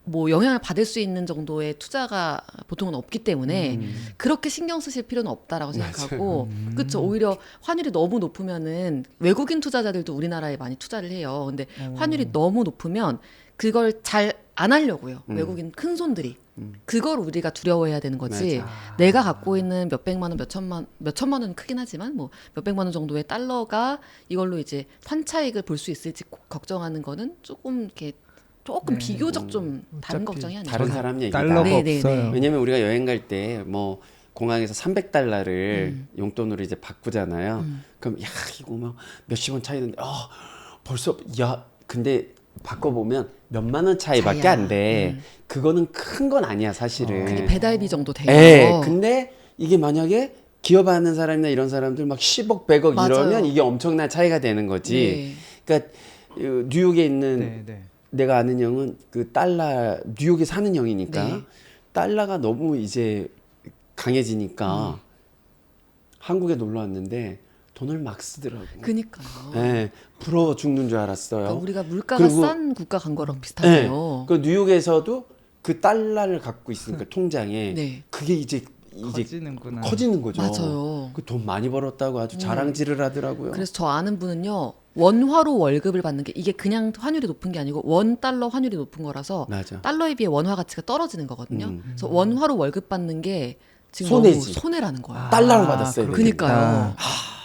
뭐 영향을 받을 수 있는 정도의 투자가 보통은 없기 때문에 그렇게 신경 쓰실 필요는 없다라고 생각하고 그렇죠. 오히려 환율이 너무 높으면은 외국인 투자자들도 우리나라에 많이 투자를 해요. 근데 환율이 너무 높으면 그걸 잘 안 하려고요. 외국인 큰 손들이. 그걸 우리가 두려워해야 되는 거지. 맞아. 내가 갖고 있는 몇백만 원, 몇천만 원은 크긴 하지만 뭐 몇백만 원 정도의 달러가 이걸로 이제 환차익을 볼 수 있을지 걱정하는 거는 조금 이렇게 조금 비교적 좀 다른 어차피 걱정이 아니죠. 다른 사람 얘기다. 달러가 네네네. 없어요. 왜냐면 우리가 여행 갈 때 뭐 공항에서 300달러를 용돈으로 이제 바꾸잖아요. 그럼 야 이거 뭐 몇십 원 차이는데 벌써 야 근데 바꿔보면 몇만 원 차이밖에 차이야. 안 돼. 그거는 큰 건 아니야 사실은. 그게 배달비 정도 돼요. 예. 근데 이게 만약에 기업하는 사람이나 이런 사람들 막 10억, 100억 맞아요. 이러면 이게 엄청난 차이가 되는 거지. 네. 그러니까 뉴욕에 있는 네, 네. 내가 아는 형은 그 달러 뉴욕에 사는 형이니까 네. 달러가 너무 이제 강해지니까 한국에 놀러 왔는데 돈을 막 쓰더라고. 그니까요. 예, 부러워 죽는 줄 알았어요. 그러니까 우리가 물가가 그리고- 싼 국가 간 거랑 비슷하네요. 그 뉴욕에서도 그 달러를 갖고 있으니까 통장에 네. 그게 이제 커지는구나. 커지는 거죠. 맞아요. 그 돈 많이 벌었다고 아주 자랑질을 하더라고요. 그래서 저 아는 분은요. 원화로 월급을 받는 게 이게 그냥 환율이 높은 게 아니고 원 달러 환율이 높은 거라서 맞아. 달러에 비해 원화 가치가 떨어지는 거거든요. 음. 그래서 원화로 월급 받는 게 지금 손해지. 너무 손해라는 거예요. 달러로 받았어요. 그러니까요.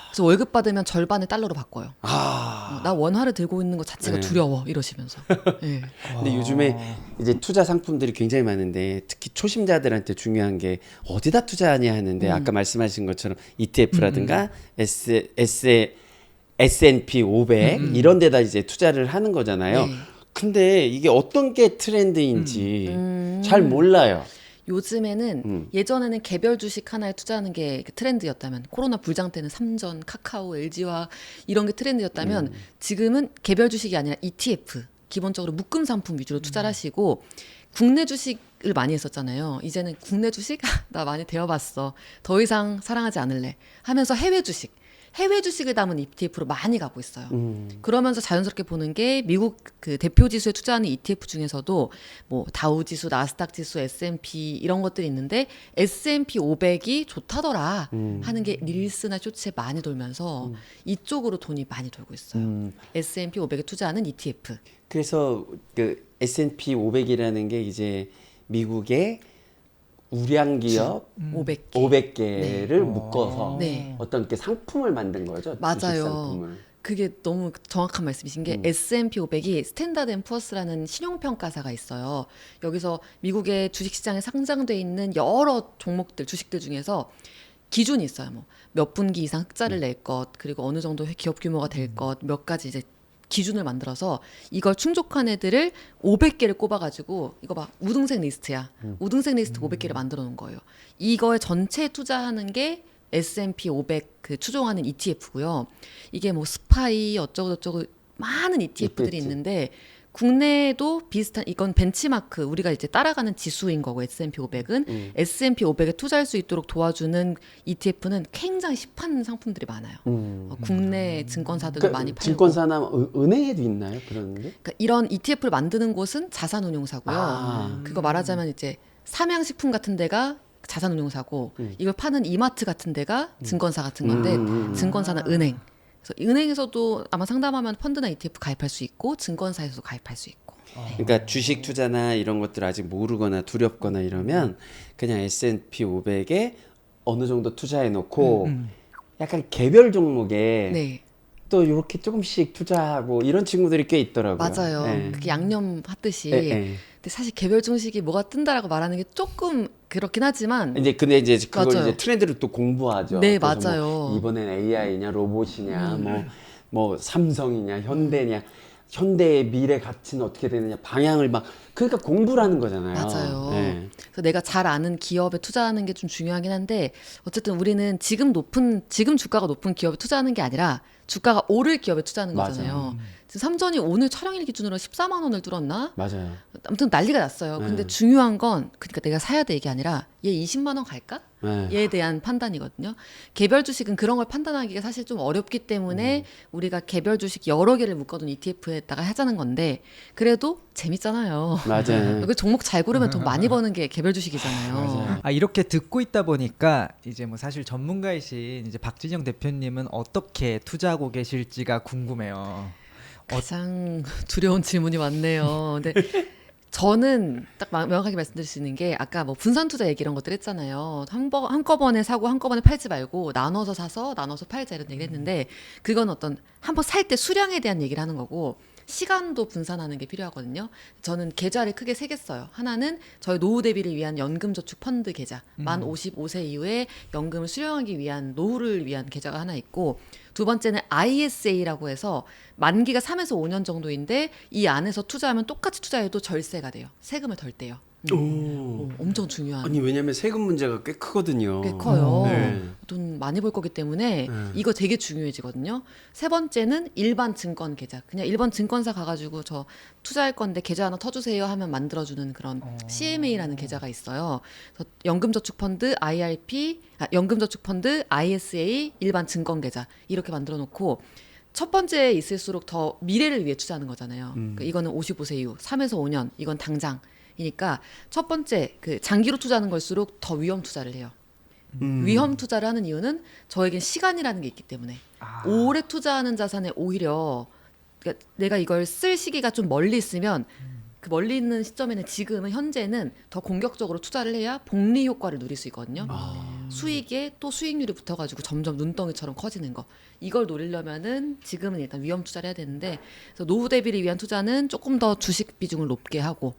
그래서 월급 받으면 절반을 달러로 바꿔요. 아. 나 원화를 들고 있는 것 자체가 네. 두려워 이러시면서. 네. 근데 요즘에 이제 투자 상품들이 굉장히 많은데 특히 초심자들한테 중요한 게 어디다 투자하냐 하는데 아까 말씀하신 것처럼 ETF라든가 S&P 500 이런 데다 이제 투자를 하는 거잖아요. 네. 근데 이게 어떤 게 트렌드인지 잘 몰라요. 요즘에는 예전에는 개별 주식 하나에 투자하는 게 트렌드였다면 코로나 불장 때는 삼전, 카카오, LG와 이런 게 트렌드였다면 지금은 개별 주식이 아니라 ETF 기본적으로 묶음 상품 위주로 투자를 하시고 국내 주식을 많이 했었잖아요. 이제는 국내 주식 나 많이 배워봤어. 더 이상 사랑하지 않을래 하면서 해외 주식을 담은 ETF로 많이 가고 있어요. 그러면서 자연스럽게 보는 게 미국 그 대표 지수에 투자하는 ETF 중에서도 뭐 다우 지수, 나스닥 지수, S&P 이런 것들이 있는데 S&P 500이 좋다더라 하는 게 릴스나 쇼츠에 많이 돌면서 이쪽으로 돈이 많이 돌고 있어요. S&P 500에 투자하는 ETF. 그래서 그 S&P 500이라는 게 이제 미국의 우량 기업 500개. 500개를 묶어서 네. 어떤 게 상품을 만든 거죠. 맞아요. 주식 상품을. 그게 너무 정확한 말씀이신 게 S&P 500이 스탠다드 앤 푸어스라는 신용평가사가 있어요. 여기서 미국의 주식시장에 상장돼 있는 여러 종목들, 주식들 중에서 기준이 있어요. 뭐 몇 분기 이상 흑자를 낼 것, 그리고 어느 정도 기업 규모가 될 것, 몇 가지 이제 기준을 만들어서 이걸 충족한 애들을 500개를 꼽아가지고 이거 봐 우등색 리스트야. 우등색 리스트 500개를 만들어 놓은 거예요. 이거에 전체에 투자하는 게 S&P 500 그 추종하는 ETF고요. 이게 뭐 스파이 어쩌고 저쩌고 많은 ETF들이 있겠지. 있는데 국내에도 비슷한 이건 벤치마크 우리가 이제 따라가는 지수인 거고 S&P 500은 S&P 500에 투자할 수 있도록 도와주는 ETF는 굉장히 힙한 상품들이 많아요. 국내 증권사들도 많이 팔고. 증권사나 은행에도 있나요? 그런 게? 그러니까 이런 ETF를 만드는 곳은 자산운용사고요. 아. 그거 말하자면 이제 삼양식품 같은 데가 자산운용사고 이걸 파는 이마트 같은 데가 증권사 같은 건데 증권사나 은행. 그래서 은행에서도 아마 상담하면 펀드나 ETF 가입할 수 있고 증권사에서도 가입할 수 있고. 그러니까 주식 투자나 이런 것들 아직 모르거나 두렵거나 이러면 그냥 S&P 500에 어느 정도 투자해 놓고 약간 개별 종목에 네, 또 이렇게 조금씩 투자하고 이런 친구들이 꽤 있더라고요. 맞아요. 예. 그게 양념 하듯이. 예, 예. 근데 사실 개별 주식이 뭐가 뜬다라고 말하는 게 조금 그렇긴 하지만 근데 이제 그걸 맞아요. 이제 트렌드를 또 공부하죠. 네, 그래서 맞아요. 뭐 이번엔 AI냐 로봇이냐 뭐 삼성이냐 현대냐 현대의 미래 가치는 어떻게 되느냐 방향을 막 그러니까 공부를 하는 거잖아요. 맞아요. 네. 그래서 내가 잘 아는 기업에 투자하는 게 좀 중요하긴 한데 어쨌든 우리는 지금 주가가 높은 기업에 투자하는 게 아니라 주가가 오를 기업에 투자하는 맞아요. 거잖아요. 지금 삼전이 오늘 촬영일 기준으로 14만 원을 뚫었나? 맞아요. 아무튼 난리가 났어요. 근데 네. 중요한 건 그러니까 내가 사야 돼 이게 아니라 얘 20만 원 갈까? 네. 얘에 대한 판단이거든요. 개별 주식은 그런 걸 판단하기가 사실 좀 어렵기 때문에 우리가 개별 주식 여러 개를 묶어둔 ETF에다가 하자는 건데 그래도 재밌잖아요. 맞아요. 그 종목 잘 고르면 돈 많이 버는 게 개별 주식이잖아요. 맞아요. 이렇게 듣고 있다 보니까 이제 뭐 사실 전문가이신 이제 박진영 대표님은 어떻게 투자하고 계실지가 궁금해요. 가장 두려운 질문이 많네요. 근데 저는 딱 명확하게 말씀드릴 수 있는 게 아까 뭐 분산 투자 얘기 이런 것들 했잖아요. 한꺼번에 사고 한꺼번에 팔지 말고 나눠서 사서 나눠서 팔자 이런 얘기를 했는데 그건 어떤 한번 살 때 수량에 대한 얘기를 하는 거고 시간도 분산하는 게 필요하거든요. 저는 계좌를 크게 세 개 써요. 하나는 저희 노후 대비를 위한 연금저축 펀드 계좌. 만 55세 이후에 연금을 수령하기 위한 노후를 위한 계좌가 하나 있고 두 번째는 ISA라고 해서 만기가 3에서 5년 정도인데 이 안에서 투자하면 똑같이 투자해도 절세가 돼요. 세금을 덜 떼요. 오. 엄청 중요한. 아니 왜냐면 세금 문제가 꽤 크거든요. 꽤 커요. 네. 돈 많이 벌 거기 때문에 이거 되게 중요해지거든요. 세 번째는 일반 증권 계좌. 그냥 일반 증권사 가가지고 저 투자할 건데 계좌 하나 터주세요 하면 만들어주는 그런 CMA라는 계좌가 있어요. 그래서 연금저축펀드 IRP, 연금저축펀드 ISA, 일반 증권 계좌 이렇게 만들어놓고 첫 번째 있을수록 더 미래를 위해 투자하는 거잖아요. 그러니까 이거는 55세 이후, 3에서 5년, 이건 당장. 이니까 첫 번째 그 장기로 투자하는 걸수록 더 위험 투자를 해요. 위험 투자를 하는 이유는 저에겐 시간이라는 게 있기 때문에 오래 투자하는 자산에 오히려 그러니까 내가 이걸 쓸 시기가 좀 멀리 있으면 그 멀리 있는 시점에는 지금은 현재는 더 공격적으로 투자를 해야 복리 효과를 누릴 수 있거든요. 수익에 또 수익률이 붙어가지고 점점 눈덩이처럼 커지는 거. 이걸 노리려면은 지금은 일단 위험 투자를 해야 되는데 그래서 노후 대비를 위한 투자는 조금 더 주식 비중을 높게 하고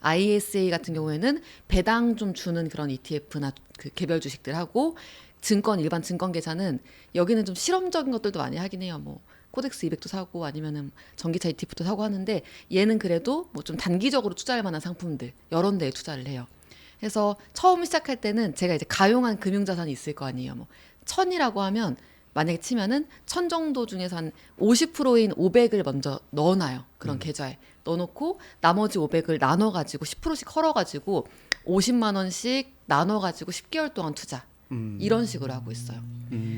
ISA 같은 경우에는 배당 좀 주는 그런 ETF나 그 개별 주식들 하고 증권 일반 증권 계좌는 여기는 좀 실험적인 것들도 많이 하긴 해요. 뭐 코덱스 200도 사고 아니면은 전기차 ETF도 사고 하는데 얘는 그래도 뭐 좀 단기적으로 투자할 만한 상품들 여러 데에 투자를 해요. 그래서 처음 시작할 때는 제가 이제 가용한 금융자산이 있을 거 아니에요. 뭐 1000이라고 하면 만약에 치면은 1000 정도 중에서 한 50%인 500을 먼저 넣어놔요. 그런 계좌에 넣어놓고 나머지 500을 나눠가지고 10%씩 헐어가지고 50만 원씩 나눠가지고 10개월 동안 투자. 이런 식으로 하고 있어요.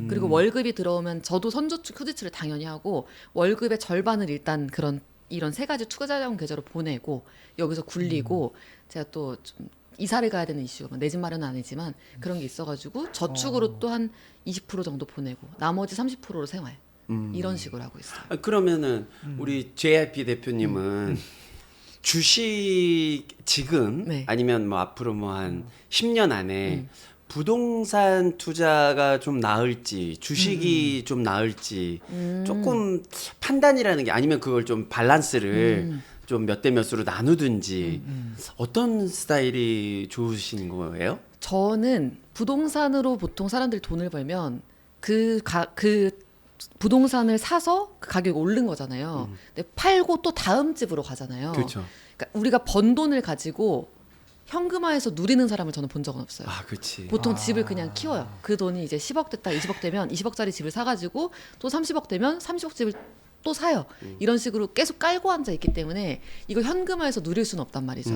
그리고 월급이 들어오면 저도 선저축 휴지치를 당연히 하고 월급의 절반을 일단 이런 세 가지 투자자금 계좌로 보내고 여기서 굴리고 제가 또 좀 이사를 가야 되는 이슈가 내 집 마련은 아니지만 그런 게 있어가지고 저축으로 또 한 20% 정도 보내고 나머지 30%로 생활 이런 식으로 하고 있어요. 그러면은 우리 JYP 대표님은 주식 지금 네. 아니면 뭐 앞으로 뭐 한 10년 안에 부동산 투자가 좀 나을지 주식이 좀 나을지 조금 판단이라는 게 아니면 그걸 좀 밸런스를 좀 몇 대 몇으로 나누든지 어떤 스타일이 좋으신 거예요? 저는 부동산으로 보통 사람들이 돈을 벌면 그 부동산을 사서 그 가격이 오른 거잖아요. 근데 팔고 또 다음 집으로 가잖아요. 그렇죠. 그러니까 우리가 번 돈을 가지고 현금화해서 누리는 사람을 저는 본 적은 없어요. 아, 그렇지. 보통 집을 그냥 키워요. 그 돈이 이제 10억 됐다, 20억 되면 20억짜리 집을 사가지고 또 30억 되면 30억 집을 또 사요. 이런 식으로 계속 깔고 앉아 있기 때문에 이걸 현금화해서 누릴 수는 없단 말이죠.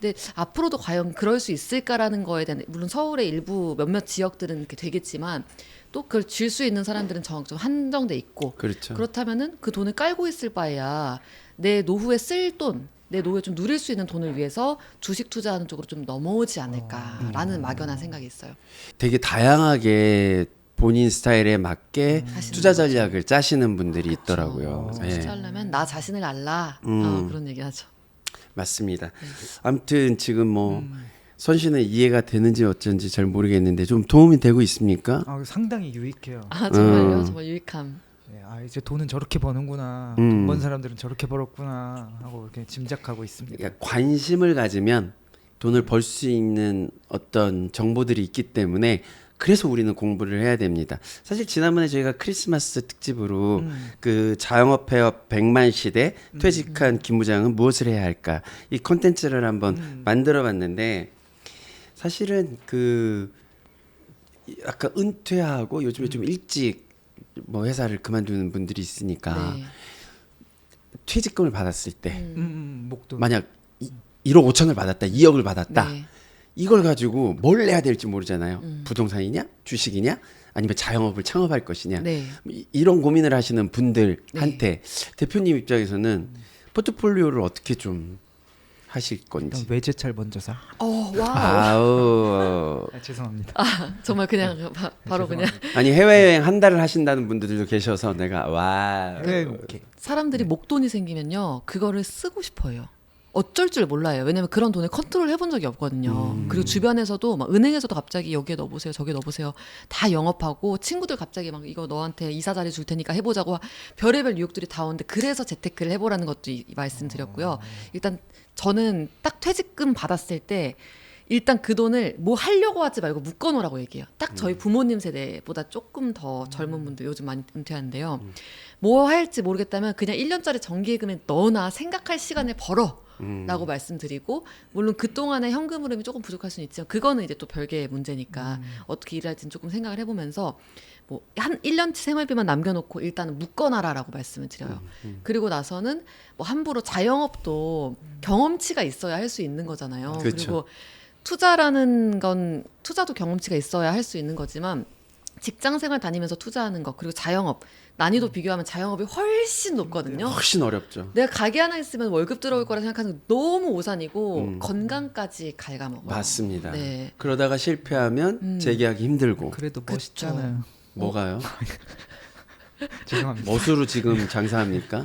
근데 앞으로도 과연 그럴 수 있을까라는 거에 대한 물론 서울의 일부 몇몇 지역들은 이렇게 되겠지만 또 그걸 줄 수 있는 사람들은 좀 한정돼 있고 그렇죠. 그렇다면은 그 돈을 깔고 있을 바에야 내 노후에 쓸 돈, 내 노후에 좀 누릴 수 있는 돈을 위해서 주식 투자하는 쪽으로 좀 넘어오지 않을까라는 막연한 생각이 있어요. 되게 다양하게 본인 스타일에 맞게 투자 전략을 짜시는 분들이 있더라고요. 예. 투자하려면 나 자신을 알라 그런 얘기하죠. 맞습니다. 아무튼 지금 뭐 선씨는 이해가 되는지 어쩐지 잘 모르겠는데 좀 도움이 되고 있습니까? 상당히 유익해요. 아 정말요? 정말 유익함. 네, 이제 돈은 저렇게 버는구나. 돈 번 사람들은 저렇게 벌었구나 하고 이렇게 짐작하고 있습니다. 그러니까 관심을 가지면 돈을 벌 수 있는 어떤 정보들이 있기 때문에 그래서 우리는 공부를 해야 됩니다. 사실 지난번에 저희가 크리스마스 특집으로 그 자영업 폐업 100만 시대 퇴직한 김 부장은 무엇을 해야 할까 이 콘텐츠를 한번 만들어봤는데 사실은 그 약간 은퇴하고 요즘에 좀 일찍 뭐 회사를 그만두는 분들이 있으니까 네. 퇴직금을 받았을 때 목돈. 만약 1억 5천을 받았다, 2억을 받았다. 네. 이걸 가지고 뭘 해야 될지 모르잖아요. 부동산이냐, 주식이냐, 아니면 자영업을 창업할 것이냐. 네. 이런 고민을 하시는 분들한테 대표님 입장에서는 포트폴리오를 어떻게 좀 하실 일단 건지. 외제차를 먼저 사. 와우. 아우. 죄송합니다. 정말 그냥 바로 그냥 아니 해외여행 한 달을 하신다는 분들도 계셔서 내가 와. 네, 오케이. 사람들이 목돈이 생기면요 그거를 쓰고 싶어요. 어쩔 줄 몰라요. 왜냐면 그런 돈을 컨트롤 해본 적이 없거든요. 그리고 주변에서도 막 은행에서도 갑자기 여기에 넣어보세요, 저기에 넣어보세요. 다 영업하고 친구들 갑자기 막 이거 너한테 이사 자리 줄 테니까 해보자고 별의별 유혹들이 다 오는데 그래서 재테크를 해보라는 것도 말씀드렸고요. 일단 저는 딱 퇴직금 받았을 때 일단 그 돈을 뭐 하려고 하지 말고 묶어놓으라고 얘기해요. 딱 저희 부모님 세대보다 조금 더 젊은 분들 요즘 많이 은퇴하는데요. 뭐 할지 모르겠다면 그냥 1년짜리 정기예금에 넣어놔 생각할 시간을 벌어. 라고 말씀드리고 물론 그동안의 현금 흐름이 조금 부족할 수는 있지만 그거는 이제 또 별개의 문제니까 어떻게 일할지는 조금 생각을 해보면서 뭐 한 1년치 생활비만 남겨놓고 일단은 묶어놔라라고 말씀을 드려요. 그리고 나서는 뭐 함부로 자영업도 경험치가 있어야 할 수 있는 거잖아요. 그렇죠. 그리고 투자라는 건 투자도 경험치가 있어야 할 수 있는 거지만 직장 생활 다니면서 투자하는 거 그리고 자영업 난이도 비교하면 자영업이 훨씬 높거든요. 훨씬 어렵죠. 내가 가게 하나 있으면 월급 들어올 거라 생각하는 거 너무 오산이고 건강까지 갉아먹어요. 맞습니다. 네. 그러다가 실패하면 재계약이 힘들고. 그래도 그쵸. 멋있잖아요. 뭐가요? 죄송합니다. 멋으로 지금 장사합니까?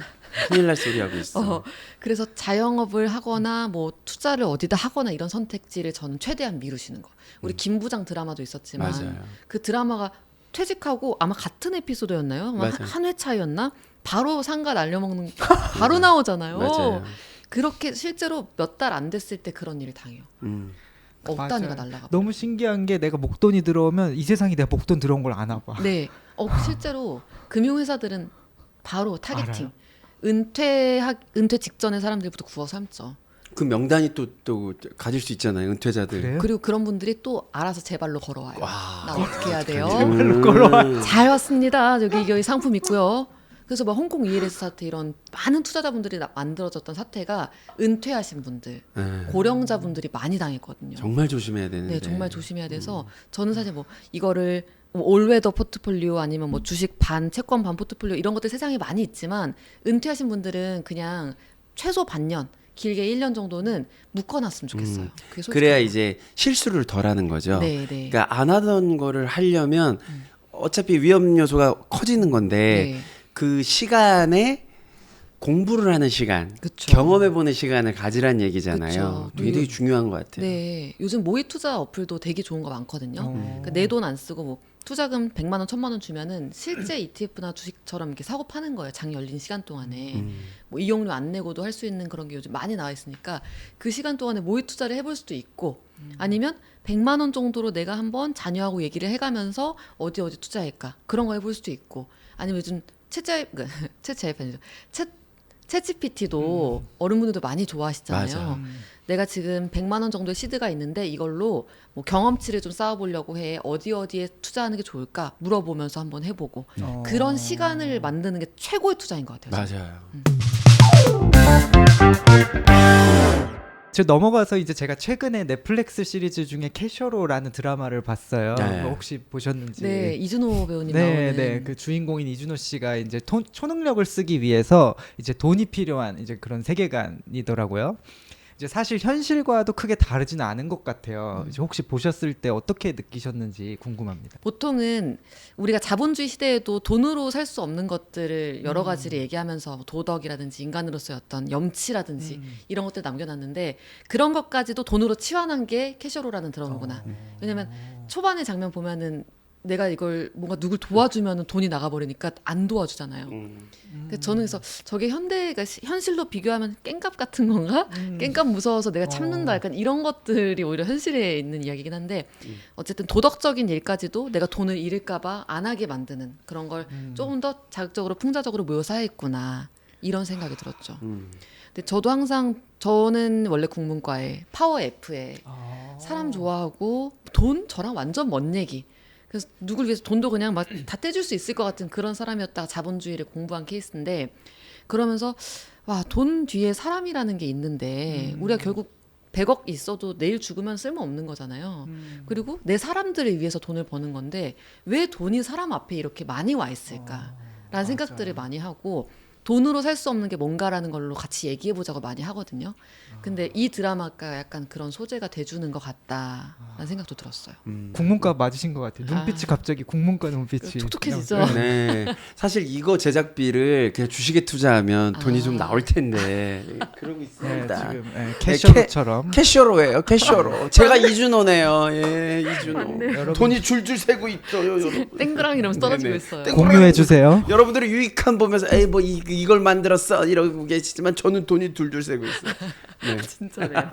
큰일 날 소리 하고 있어. 그래서 자영업을 하거나 뭐 투자를 어디다 하거나 이런 선택지를 저는 최대한 미루시는 거. 우리 김 부장 드라마도 있었지만 맞아요. 그 드라마가 퇴직하고 아마 같은 에피소드였나요? 아마 맞아요. 한 회 차이였나? 바로 상가 날려먹는 바로 나오잖아요. 맞아요. 그렇게 실제로 몇 달 안 됐을 때 그런 일을 당해요. 억 맞아요. 단위가 날라가. 너무 신기한 게 내가 목돈이 들어오면 이 세상에 내가 목돈 들어온 걸 아나 봐. 네. 실제로 금융회사들은 바로 타겟팅. 알아요? 은퇴 직전에 사람들부터 구워 삶죠. 그 명단이 또 가질 수 있잖아요. 은퇴자들. 그래요? 그리고 그런 분들이 또 알아서 제 발로 걸어와요. 와, 나 어떻게 해야 돼요? 제발로 걸어와. 잘 왔습니다. 여기 상품 있고요. 그래서 막 홍콩 ELS 사태 이런 많은 투자자분들이 만들어졌던 사태가 은퇴하신 분들, 네. 고령자분들이 많이 당했거든요. 정말 조심해야 되는데. 네, 정말 조심해야 돼서 저는 사실 뭐 이거를 뭐 올웨더 포트폴리오 아니면 뭐 주식 반, 채권 반 포트폴리오 이런 것들 세상에 많이 있지만 은퇴하신 분들은 그냥 최소 반년, 길게 1년 정도는 묶어놨으면 좋겠어요. 그게 솔직히 그래야 이제 실수를 덜 하는 거죠. 네, 네. 그러니까 안 하던 거를 하려면 어차피 위험 요소가 커지는 건데 네. 그 시간에 공부를 하는 시간, 그쵸. 경험해보는 시간을 가지란 얘기잖아요. 그쵸. 되게 중요한 것 같아요. 네, 요즘 모의 투자 어플도 되게 좋은 거 많거든요. 그러니까 내 돈 안 쓰고 뭐 투자금 100만 원, 1000만 원 주면은 실제 ETF나 주식처럼 이렇게 사고 파는 거예요. 장 열린 시간 동안에 뭐 이용료 안 내고도 할 수 있는 그런 게 요즘 많이 나와 있으니까 그 시간 동안에 모의 투자를 해볼 수도 있고 아니면 100만 원 정도로 내가 한번 자녀하고 얘기를 해가면서 어디 투자할까 그런 거 해볼 수도 있고 아니면 요즘 챗GPT도 어른분들도 많이 좋아하시잖아요. 맞아. 내가 지금 100만 원 정도의 시드가 있는데 이걸로 뭐 경험치를 좀 쌓아보려고 해. 어디에 투자하는 게 좋을까 물어보면서 한번 해보고 그런 시간을 만드는 게 최고의 투자인 것 같아요. 맞아요. 저 넘어가서 이제 제가 최근에 넷플릭스 시리즈 중에 캐셔로라는 드라마를 봤어요. 네. 혹시 보셨는지? 네, 이준호 배우님 네, 나오는 네. 그 주인공인 이준호 씨가 이제 초능력을 쓰기 위해서 이제 돈이 필요한 이제 그런 세계관이더라고요. 이제 사실 현실과도 크게 다르지는 않은 것 같아요. 이제 혹시 보셨을 때 어떻게 느끼셨는지 궁금합니다. 보통은 우리가 자본주의 시대에도 돈으로 살 수 없는 것들을 여러 가지를 얘기하면서 도덕이라든지 인간으로서의 어떤 염치라든지 이런 것들 남겨놨는데 그런 것까지도 돈으로 치환한 게 캐셔로라는 드라마구나. 왜냐면 초반의 장면 보면은 내가 이걸 뭔가 누굴 도와주면 돈이 나가버리니까 안 도와주잖아요. 그래서 저는 그래서 저게 현대가 현실로 비교하면 깽값 같은 건가? 깽값 무서워서 내가 참는다. 약간 이런 것들이 오히려 현실에 있는 이야기긴 한데 어쨌든 도덕적인 일까지도 내가 돈을 잃을까봐 안 하게 만드는 그런 걸 조금 더 자극적으로 풍자적으로 묘사했구나 이런 생각이 들었죠. 근데 저도 항상 저는 원래 국문과에 파워 F에 사람 좋아하고 돈 저랑 완전 먼 얘기. 그래서 누굴 위해서 돈도 그냥 막 다 떼줄 수 있을 것 같은 그런 사람이었다가 자본주의를 공부한 케이스인데 그러면서 와, 돈 뒤에 사람이라는 게 있는데 우리가 결국 100억 있어도 내일 죽으면 쓸모없는 거잖아요. 그리고 내 사람들을 위해서 돈을 버는 건데 왜 돈이 사람 앞에 이렇게 많이 와 있을까라는 생각들을 많이 하고 돈으로 살 수 없는 게 뭔가라는 걸로 같이 얘기해 보자고 많이 하거든요. 근데 이 드라마가 약간 그런 소재가 돼주는 것 같다라는 생각도 들었어요. 국문과 맞으신 것 같아요. 눈빛이 아. 갑자기 국문과 눈빛이 촉촉해지죠. 그냥- 네. 사실 이거 제작비를 그냥 주식에 투자하면 돈이 좀 나올 텐데 그러고 네, 있습니다. 지금 캐셔처럼 캐셔로예요, 캐셔로. 제가 이준호네요. 예, 이준호. 여러분- 돈이 줄줄 새고 있어요, 여러분. 땡그랑 이러면서 떨어지고 네네. 있어요. 땡- 공유해 주세요. 여러분들이 유익한 보면서 에이 뭐 이걸 만들었어 이러고 계시지만 저는 돈이 둘둘 새고 있어요. 네. 진짜네요.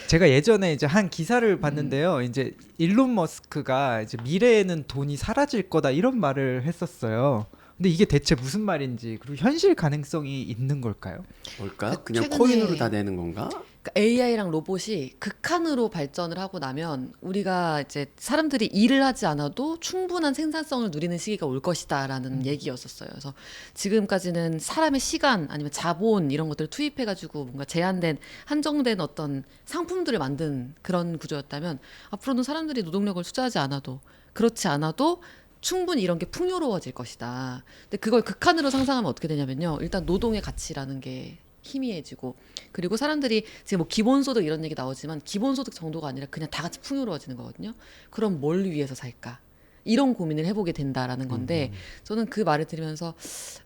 제가 예전에 이제 한 기사를 봤는데요. 이제 일론 머스크가 이제 미래에는 돈이 사라질 거다 이런 말을 했었어요. 근데 이게 대체 무슨 말인지 그리고 현실 가능성이 있는 걸까요? 뭘까? 그냥 최근에- 코인으로 다 되는 건가? 그러니까 AI랑 로봇이 극한으로 발전을 하고 나면 우리가 이제 사람들이 일을 하지 않아도 충분한 생산성을 누리는 시기가 올 것이다라는 얘기였었어요. 그래서 지금까지는 사람의 시간 아니면 자본 이런 것들을 투입해가지고 뭔가 제한된 한정된 어떤 상품들을 만든 그런 구조였다면 앞으로는 사람들이 노동력을 투자하지 않아도 그렇지 않아도 충분히 이런 게 풍요로워질 것이다. 근데 그걸 극한으로 상상하면 어떻게 되냐면요. 일단 노동의 가치라는 게 희미해지고 그리고 사람들이 지금 뭐 기본소득 이런 얘기 나오지만 기본소득 정도가 아니라 그냥 다 같이 풍요로워지는 거거든요. 그럼 뭘 위해서 살까? 이런 고민을 해보게 된다라는 건데 저는 그 말을 들으면서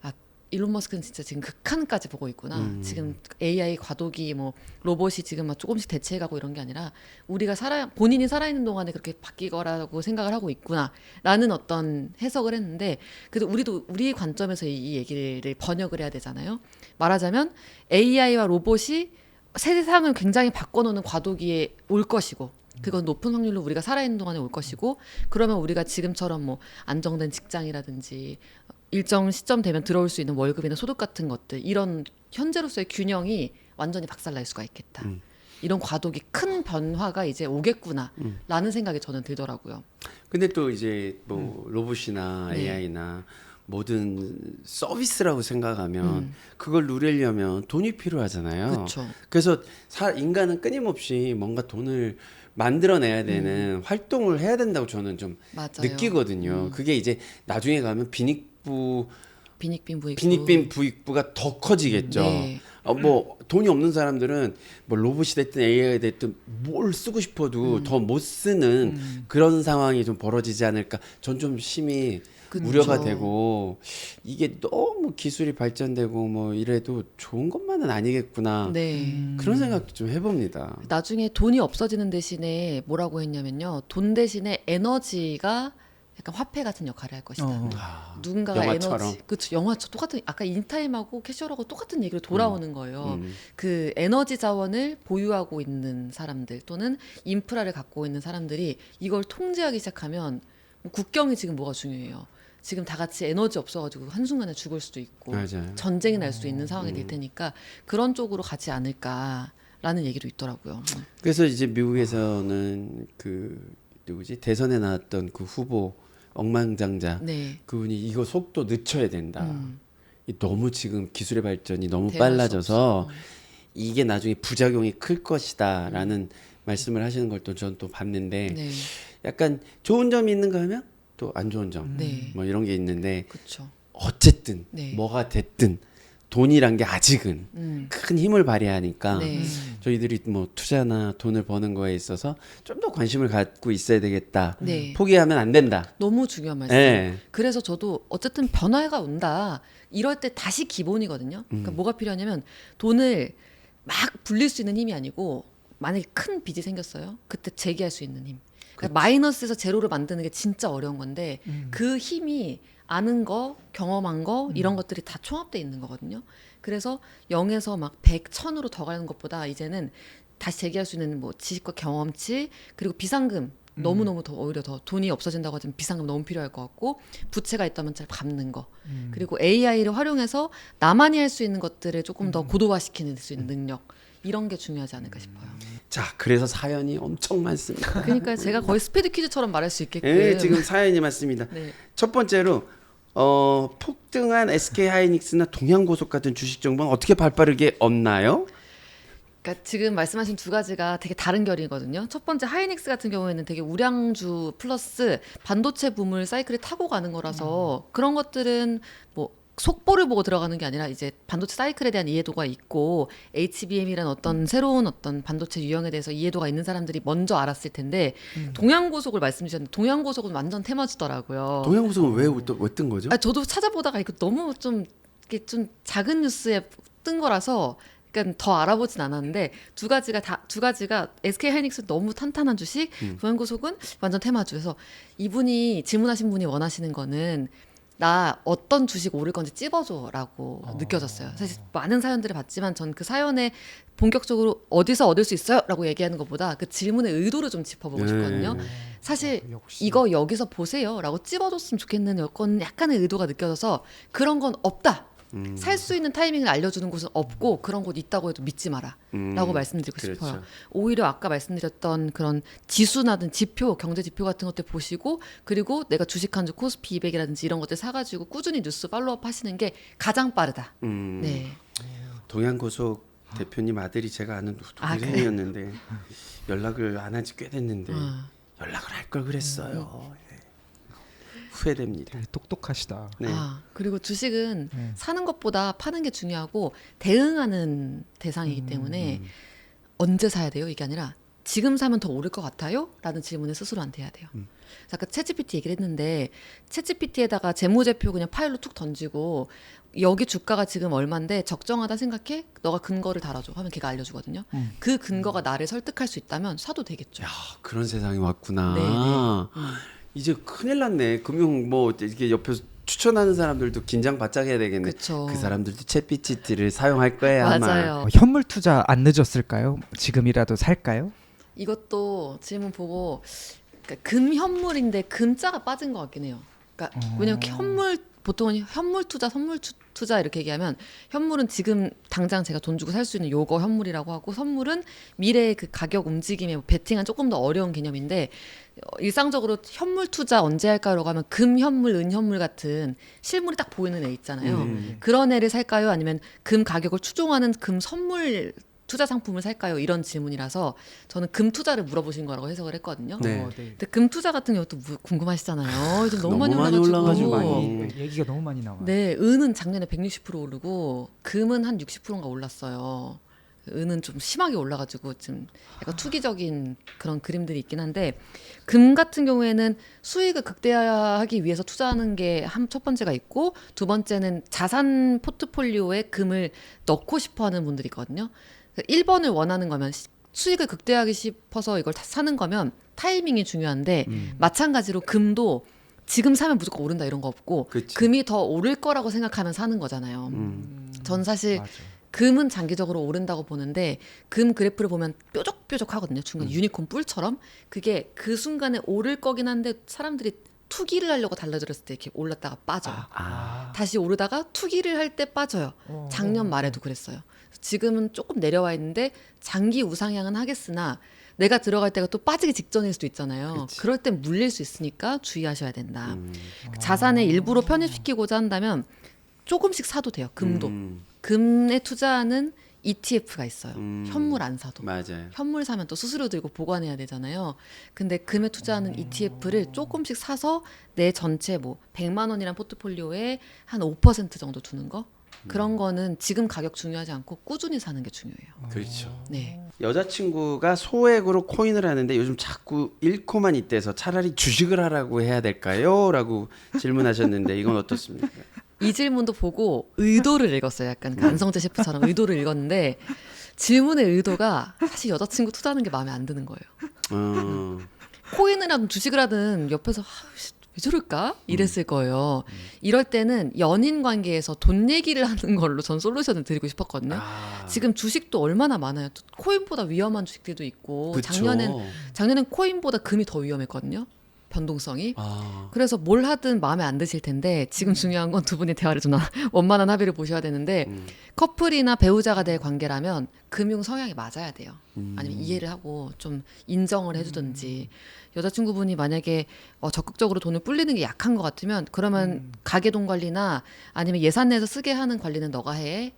아, 일론 머스크는 진짜 지금 극한까지 보고 있구나. 지금 AI 과도기 뭐 로봇이 지금 막 조금씩 대체해가고 이런 게 아니라 우리가 본인이 살아있는 동안에 그렇게 바뀌거라고 생각을 하고 있구나라는 어떤 해석을 했는데 그래도 우리도 우리 관점에서 이 얘기를 번역을 해야 되잖아요. 말하자면 AI와 로봇이 세상을 굉장히 바꿔놓는 과도기에 올 것이고 그건 높은 확률로 우리가 살아있는 동안에 올 것이고 그러면 우리가 지금처럼 뭐 안정된 직장이라든지 일정 시점 되면 들어올 수 있는 월급이나 소득 같은 것들 이런 현재로서의 균형이 완전히 박살날 수가 있겠다. 이런 과도기 큰 변화가 이제 오겠구나라는 생각이 저는 들더라고요. 근데 또 이제 뭐 로봇이나 네. AI나 모든 서비스라고 생각하면 그걸 누리려면 돈이 필요하잖아요. 그렇죠. 그래서 인간은 끊임없이 뭔가 돈을 만들어내야 되는 활동을 해야 된다고 저는 좀 맞아요. 느끼거든요. 그게 이제 나중에 가면 빈익빈 빈익빈 부익부가 더 커지겠죠. 네. 뭐 돈이 없는 사람들은 뭐 로봇이 됐든 AI가 됐든 뭘 쓰고 싶어도 더 못 쓰는 그런 상황이 좀 벌어지지 않을까. 전 좀 심히 그쵸. 우려가 되고 이게 너무 기술이 발전되고 뭐 이래도 좋은 것만은 아니겠구나. 네. 그런 생각도 좀 해봅니다. 나중에 돈이 없어지는 대신에 뭐라고 했냐면요. 돈 대신에 에너지가 약간 화폐 같은 역할을 할 것이다. 누군가가 영화처럼. 에너지, 그렇죠. 영화처럼 똑같은 아까 인타임하고 캐시어하고 똑같은 얘기로 돌아오는 거예요. 그 에너지 자원을 보유하고 있는 사람들 또는 인프라를 갖고 있는 사람들이 이걸 통제하기 시작하면 뭐 국경이 지금 뭐가 중요해요. 지금 다 같이 에너지 없어가지고 한순간에 죽을 수도 있고 맞아요. 전쟁이 날 수도 있는 상황이 될 테니까 그런 쪽으로 가지 않을까라는 얘기도 있더라고요. 그래서 이제 미국에서는 그 누구지 대선에 나왔던 그 후보 억만장자 네. 그분이 이거 속도 늦춰야 된다. 이 너무 지금 기술의 발전이 너무 대화할 수 빨라져서 없어. 이게 나중에 부작용이 클 것이다라는 말씀을 하시는 걸 또 전 또 봤는데 네. 약간 좋은 점이 있는가 하면 또 안 좋은 점, 네. 뭐 이런 게 있는데 그렇죠. 어쨌든 네. 뭐가 됐든 돈이란 게 아직은 큰 힘을 발휘하니까 네. 저희들이 뭐 투자나 돈을 버는 거에 있어서 좀 더 관심을 갖고 있어야 되겠다. 네. 포기하면 안 된다. 너무 중요한 말씀. 네. 그래서 저도 어쨌든 변화가 온다. 이럴 때 다시 기본이거든요. 그러니까 뭐가 필요하냐면 돈을 막 불릴 수 있는 힘이 아니고 만약에 큰 빚이 생겼어요. 그때 재기할 수 있는 힘. 그러니까 마이너스에서 제로를 만드는 게 진짜 어려운 건데 그 힘이 아는 거, 경험한 거 이런 것들이 다 총합돼 있는 거거든요. 그래서 0에서 막 100, 1000으로 더 가는 것보다 이제는 다시 재기할 수 있는 뭐 지식과 경험치 그리고 비상금 너무너무 더 오히려 더 돈이 없어진다고 하지만 비상금 너무 필요할 것 같고 부채가 있다면 잘 갚는 거 그리고 AI를 활용해서 나만이 할 수 있는 것들을 조금 더 고도화시키는 수 있는 능력 이런 게 중요하지 않을까 싶어요. 자, 그래서 사연이 엄청 많습니다. 그러니까 제가 거의 스피드 퀴즈처럼 말할 수 있게끔 네, 지금 사연이 많습니다. 네. 첫 번째로 폭등한 SK 하이닉스나 동양고속 같은 주식 정보는 어떻게 발빠르게 얻나요? 그러니까 지금 말씀하신 두 가지가 되게 다른 결이거든요. 첫 번째 하이닉스 같은 경우에는 되게 우량주 플러스 반도체 붐을 사이클을 타고 가는 거라서 그런 것들은 뭐 속보를 보고 들어가는 게 아니라 이제 반도체 사이클에 대한 이해도가 있고 HBM이라는 어떤 새로운 어떤 반도체 유형에 대해서 이해도가 있는 사람들이 먼저 알았을 텐데 동양고속을 말씀주셨는데 동양고속은 완전 테마주더라고요. 동양고속은 왜 뜬 거죠? 아, 저도 찾아보다가 이거 너무 좀 이게 좀 작은 뉴스에 뜬 거라서 그러니까 더 알아보진 않았는데 두 가지가 SK 하이닉스 너무 탄탄한 주식, 동양고속은 완전 테마주에서 이분이 질문하신 분이 원하시는 거는 나 어떤 주식 오를 건지 찝어줘라고 느껴졌어요. 사실 많은 사연들을 봤지만 전 그 사연에 본격적으로 어디서 얻을 수 있어요라고 얘기하는 것보다 그 질문의 의도를 좀 짚어보고 싶거든요. 사실 역시. 이거 여기서 보세요라고 찝어줬으면 좋겠는 약간의 의도가 느껴져서 그런 건 없다. 살 수 있는 타이밍을 알려주는 곳은 없고 그런 곳 있다고 해도 믿지 마라 라고 말씀드리고 그렇죠. 싶어요. 오히려 아까 말씀드렸던 그런 지수나든 지표, 경제 지표 같은 것들 보시고 그리고 내가 주식한 주 코스피 200이라든지 이런 것들 사가지고 꾸준히 뉴스 팔로우업 하시는 게 가장 빠르다. 네. 동양고속 대표님 아들이 제가 아는 동생이었는데 연락을 안 한 지 꽤 됐는데 연락을 할 걸 그랬어요. 네. 후회됩니다. 되게 똑똑하시다. 네. 아, 그리고 주식은 사는 것보다 파는 게 중요하고 대응하는 대상이기 때문에 언제 사야 돼요? 이게 아니라 지금 사면 더 오를 것 같아요? 라는 질문을 스스로한테 해야 돼요. 그래서 아까 챗GPT 얘기를 했는데 챗GPT에다가 재무제표 그냥 파일로 툭 던지고 여기 주가가 지금 얼만데 적정하다 생각해? 너가 근거를 달아줘 하면 걔가 알려주거든요. 그 근거가 나를 설득할 수 있다면 사도 되겠죠. 야, 그런 세상이 왔구나. 네, 네. 이제 큰일 났네. 금융 뭐 이렇게 옆에서 추천하는 사람들도 긴장 바짝 해야 되겠네. 그쵸. 그 사람들도 챗GPT를 사용할 거예요, 아마. 맞아요. 현물 투자 안 늦었을까요? 지금이라도 살까요? 이것도 질문 보고 그러니까 금현물인데 금자가 빠진 것 같긴 해요. 그러니까 왜냐면 현물 보통은 현물 투자, 선물 투자 이렇게 얘기하면 현물은 지금 당장 제가 돈 주고 살 수 있는 요거 현물이라고 하고 선물은 미래의 그 가격 움직임에 베팅한 조금 더 어려운 개념인데 일상적으로 현물 투자 언제 할까요라고 하면 금현물, 은현물 같은 실물이 딱 보이는 애 있잖아요. 그런 애를 살까요? 아니면 금 가격을 추종하는 금 선물 투자 상품을 살까요? 이런 질문이라서 저는 금 투자를 물어보신 거라고 해석을 했거든요. 네. 근데 금 투자 같은 경우도 궁금하시잖아요. 요즘 너무 많이 너무 많이 올라가지고. 올라가지고. 얘기가 너무 많이 나와요. 네, 은은 작년에 160% 오르고 금은 한 60%인가 올랐어요. 은은 좀 심하게 올라가지고 지금 약간 투기적인 그런 그림들이 있긴 한데 금 같은 경우에는 수익을 극대화하기 위해서 투자하는 게 첫 번째가 있고 두 번째는 자산 포트폴리오에 금을 넣고 싶어하는 분들이 있거든요. 1번을 원하는 거면 수익을 극대화하기 싶어서 이걸 다 사는 거면 타이밍이 중요한데 마찬가지로 금도 지금 사면 무조건 오른다 이런 거 없고 그치. 금이 더 오를 거라고 생각하면 사는 거잖아요. 전 사실 맞아. 금은 장기적으로 오른다고 보는데 금 그래프를 보면 뾰족뾰족 하거든요. 중간 유니콘 뿔처럼. 그게 그 순간에 오를 거긴 한데 사람들이 투기를 하려고 달라들었을 때 이렇게 올랐다가 빠져요. 다시 오르다가 투기를 할 때 빠져요. 작년 말에도 그랬어요. 지금은 조금 내려와 있는데 장기 우상향은 하겠으나 내가 들어갈 때가 또 빠지기 직전일 수도 있잖아요. 그치. 그럴 땐 물릴 수 있으니까 주의하셔야 된다. 자산에 일부러 편입시키고자 한다면 조금씩 사도 돼요. 금도. 금에 투자하는 ETF가 있어요. 현물 안 사도. 맞아요. 현물 사면 또 수수료 들고 보관해야 되잖아요. 근데 금에 투자하는 ETF를 조금씩 사서 내 전체 뭐 100만 원이란 포트폴리오에 한 5% 정도 두는 거? 그런 거는 지금 가격 중요하지 않고 꾸준히 사는 게 중요해요. 그렇죠. 네. 여자친구가 소액으로 코인을 하는데 요즘 자꾸 잃고만 있대서 차라리 주식을 하라고 해야 될까요? 라고 질문하셨는데 이건 어떻습니까? 이 질문도 보고 의도를 읽었어요. 약간 그 안성재 셰프처럼 의도를 읽었는데 질문의 의도가 사실 여자친구 투자하는 게 마음에 안 드는 거예요. 코인을 하든 주식을 하든 옆에서 왜 저럴까? 이랬을 거예요. 이럴 때는 연인 관계에서 돈 얘기를 하는 걸로 전 솔루션을 드리고 싶었거든요. 지금 주식도 얼마나 많아요. 또 코인보다 위험한 주식들도 있고 그쵸. 작년엔 코인보다 금이 더 위험했거든요. 변동성이. 아. 그래서 뭘 하든 마음에 안 드실 텐데 지금 중요한 건 두 분이 대화를 좀 원만한 합의를 보셔야 되는데 커플이나 배우자가 될 관계라면 금융 성향이 맞아야 돼요. 아니면 이해를 하고 좀 인정을 해주든지 여자친구분이 만약에 적극적으로 돈을 불리는 게 약한 것 같으면 그러면 가계돈 관리나 아니면 예산 내에서 쓰게 하는 관리는 너가 해.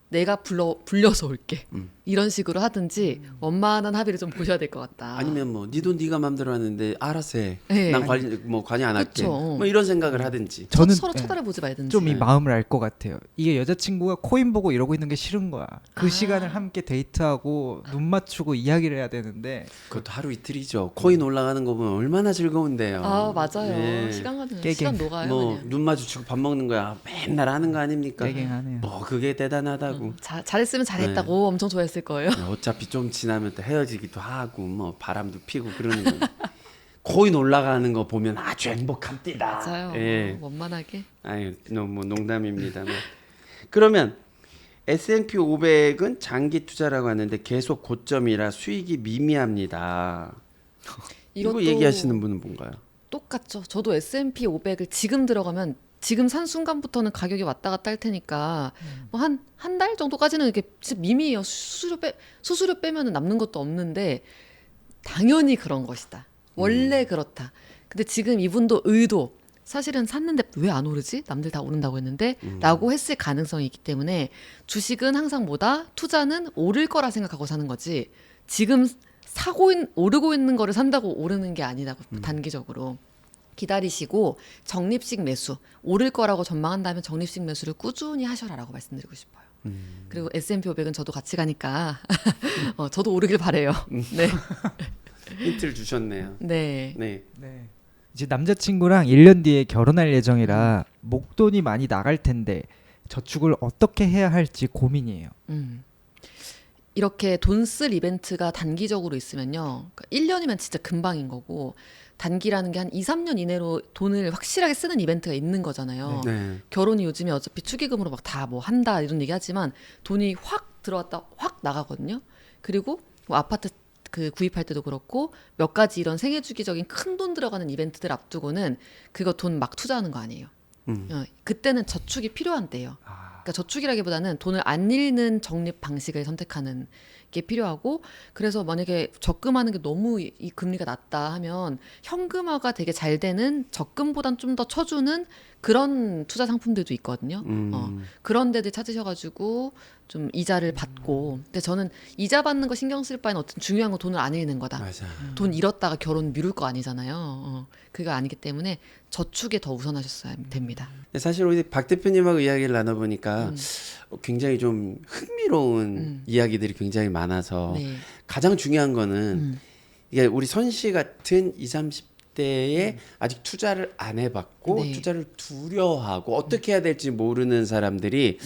내가 불려서 올게. 이런 식으로 하든지 원만한 합의를 좀 보셔야 될 것 같다. 아니면 뭐 네 돈 네가 마음대로 하는데 알아서 해. 네. 난 관여 안 할게. 그쵸. 뭐 이런 생각을 하든지. 저는 서로 쳐다보지 말든지. 좀 이 네. 마음을 알 것 같아요. 이게 여자친구가 코인 보고 이러고 있는 게 싫은 거야. 그 시간을 함께 데이트하고 눈 맞추고 이야기를 해야 되는데 그것도 하루 이틀이죠. 코인 올라가는 거 보면 얼마나 즐거운데요. 아 맞아요. 네. 시간 가는 깨갱. 시간 녹아요. 뭐 그냥. 눈 마주치고 밥 먹는 거야. 맨날 하는 거 아닙니까? 깨갱하네요. 뭐 그게 대단하다고. 잘했으면 잘했다고 엄청 좋아했을 거예요. 어차피 좀 지나면 또 헤어지기도 하고 뭐 바람도 피고 그러는 거. 코인 올라가는 거 보면 아주 행복합니다. 맞아요. 예. 원만하게. 아유, 너무 농담입니다. 뭐. 그러면 S&P 500은 장기 투자라고 하는데 계속 고점이라 수익이 미미합니다. 이거 얘기하시는 분은 뭔가요? 똑같죠. 저도 S&P 500을 지금 들어가면 지금 산 순간부터는 가격이 왔다 갔다 할 테니까 뭐 한 달 정도까지는 이게 진짜 미미해요. 수수료 빼면은 남는 것도 없는데 당연히 그런 것이다. 원래 그렇다. 근데 지금 이분도 의도 사실은 샀는데 왜 안 오르지? 남들 다 오른다고 했는데 라고 했을 가능성이 있기 때문에 주식은 항상 뭐다? 투자는 오를 거라 생각하고 사는 거지. 지금 오르고 있는 거를 산다고 오르는 게 아니다고 단기적으로. 기다리시고 적립식 매수 오를 거라고 전망한다면 적립식 매수를 꾸준히 하셔라라고 말씀드리고 싶어요. 그리고 S&P 500은 저도 같이 가니까 저도 오르길 바래요. 네. 힌트를 주셨네요. 네. 네. 네. 이제 남자친구랑 1년 뒤에 결혼할 예정이라 목돈이 많이 나갈 텐데 저축을 어떻게 해야 할지 고민이에요. 이렇게 돈 쓸 이벤트가 단기적으로 있으면요. 그러니까 1년이면 진짜 금방인 거고 단기라는 게 한 2, 3년 이내로 돈을 확실하게 쓰는 이벤트가 있는 거잖아요. 네. 결혼이 요즘에 어차피 축의금으로 막 다 뭐 한다 이런 얘기 하지만 돈이 확 들어왔다 확 나가거든요. 그리고 뭐 아파트 그 구입할 때도 그렇고 몇 가지 이런 생애 주기적인 큰 돈 들어가는 이벤트들 앞두고는 그거 돈 막 투자하는 거 아니에요. 그때는 저축이 필요한 때예요. 그러니까 저축이라기보다는 돈을 안 잃는 적립 방식을 선택하는 게 필요하고 그래서 만약에 적금하는 게 너무 이 금리가 낮다 하면 현금화가 되게 잘 되는 적금보단 좀 더 쳐주는 그런 투자 상품들도 있거든요. 그런 데들 찾으셔가지고 좀 이자를 받고 근데 저는 이자 받는 거 신경 쓸 바에는 어떤 중요한 건 돈을 안 잃는 거다. 맞아. 돈 잃었다가 결혼 미룰 거 아니잖아요. 그거 아니기 때문에 저축에 더 우선하셨어야 됩니다. 사실 우리 박 대표님하고 이야기를 나눠보니까 굉장히 좀 흥미로운 이야기들이 굉장히 많아서 네. 가장 중요한 거는 이게 우리 선 씨 같은 20, 30대에 아직 투자를 안 해봤고 네. 투자를 두려워하고 어떻게 해야 될지 모르는 사람들이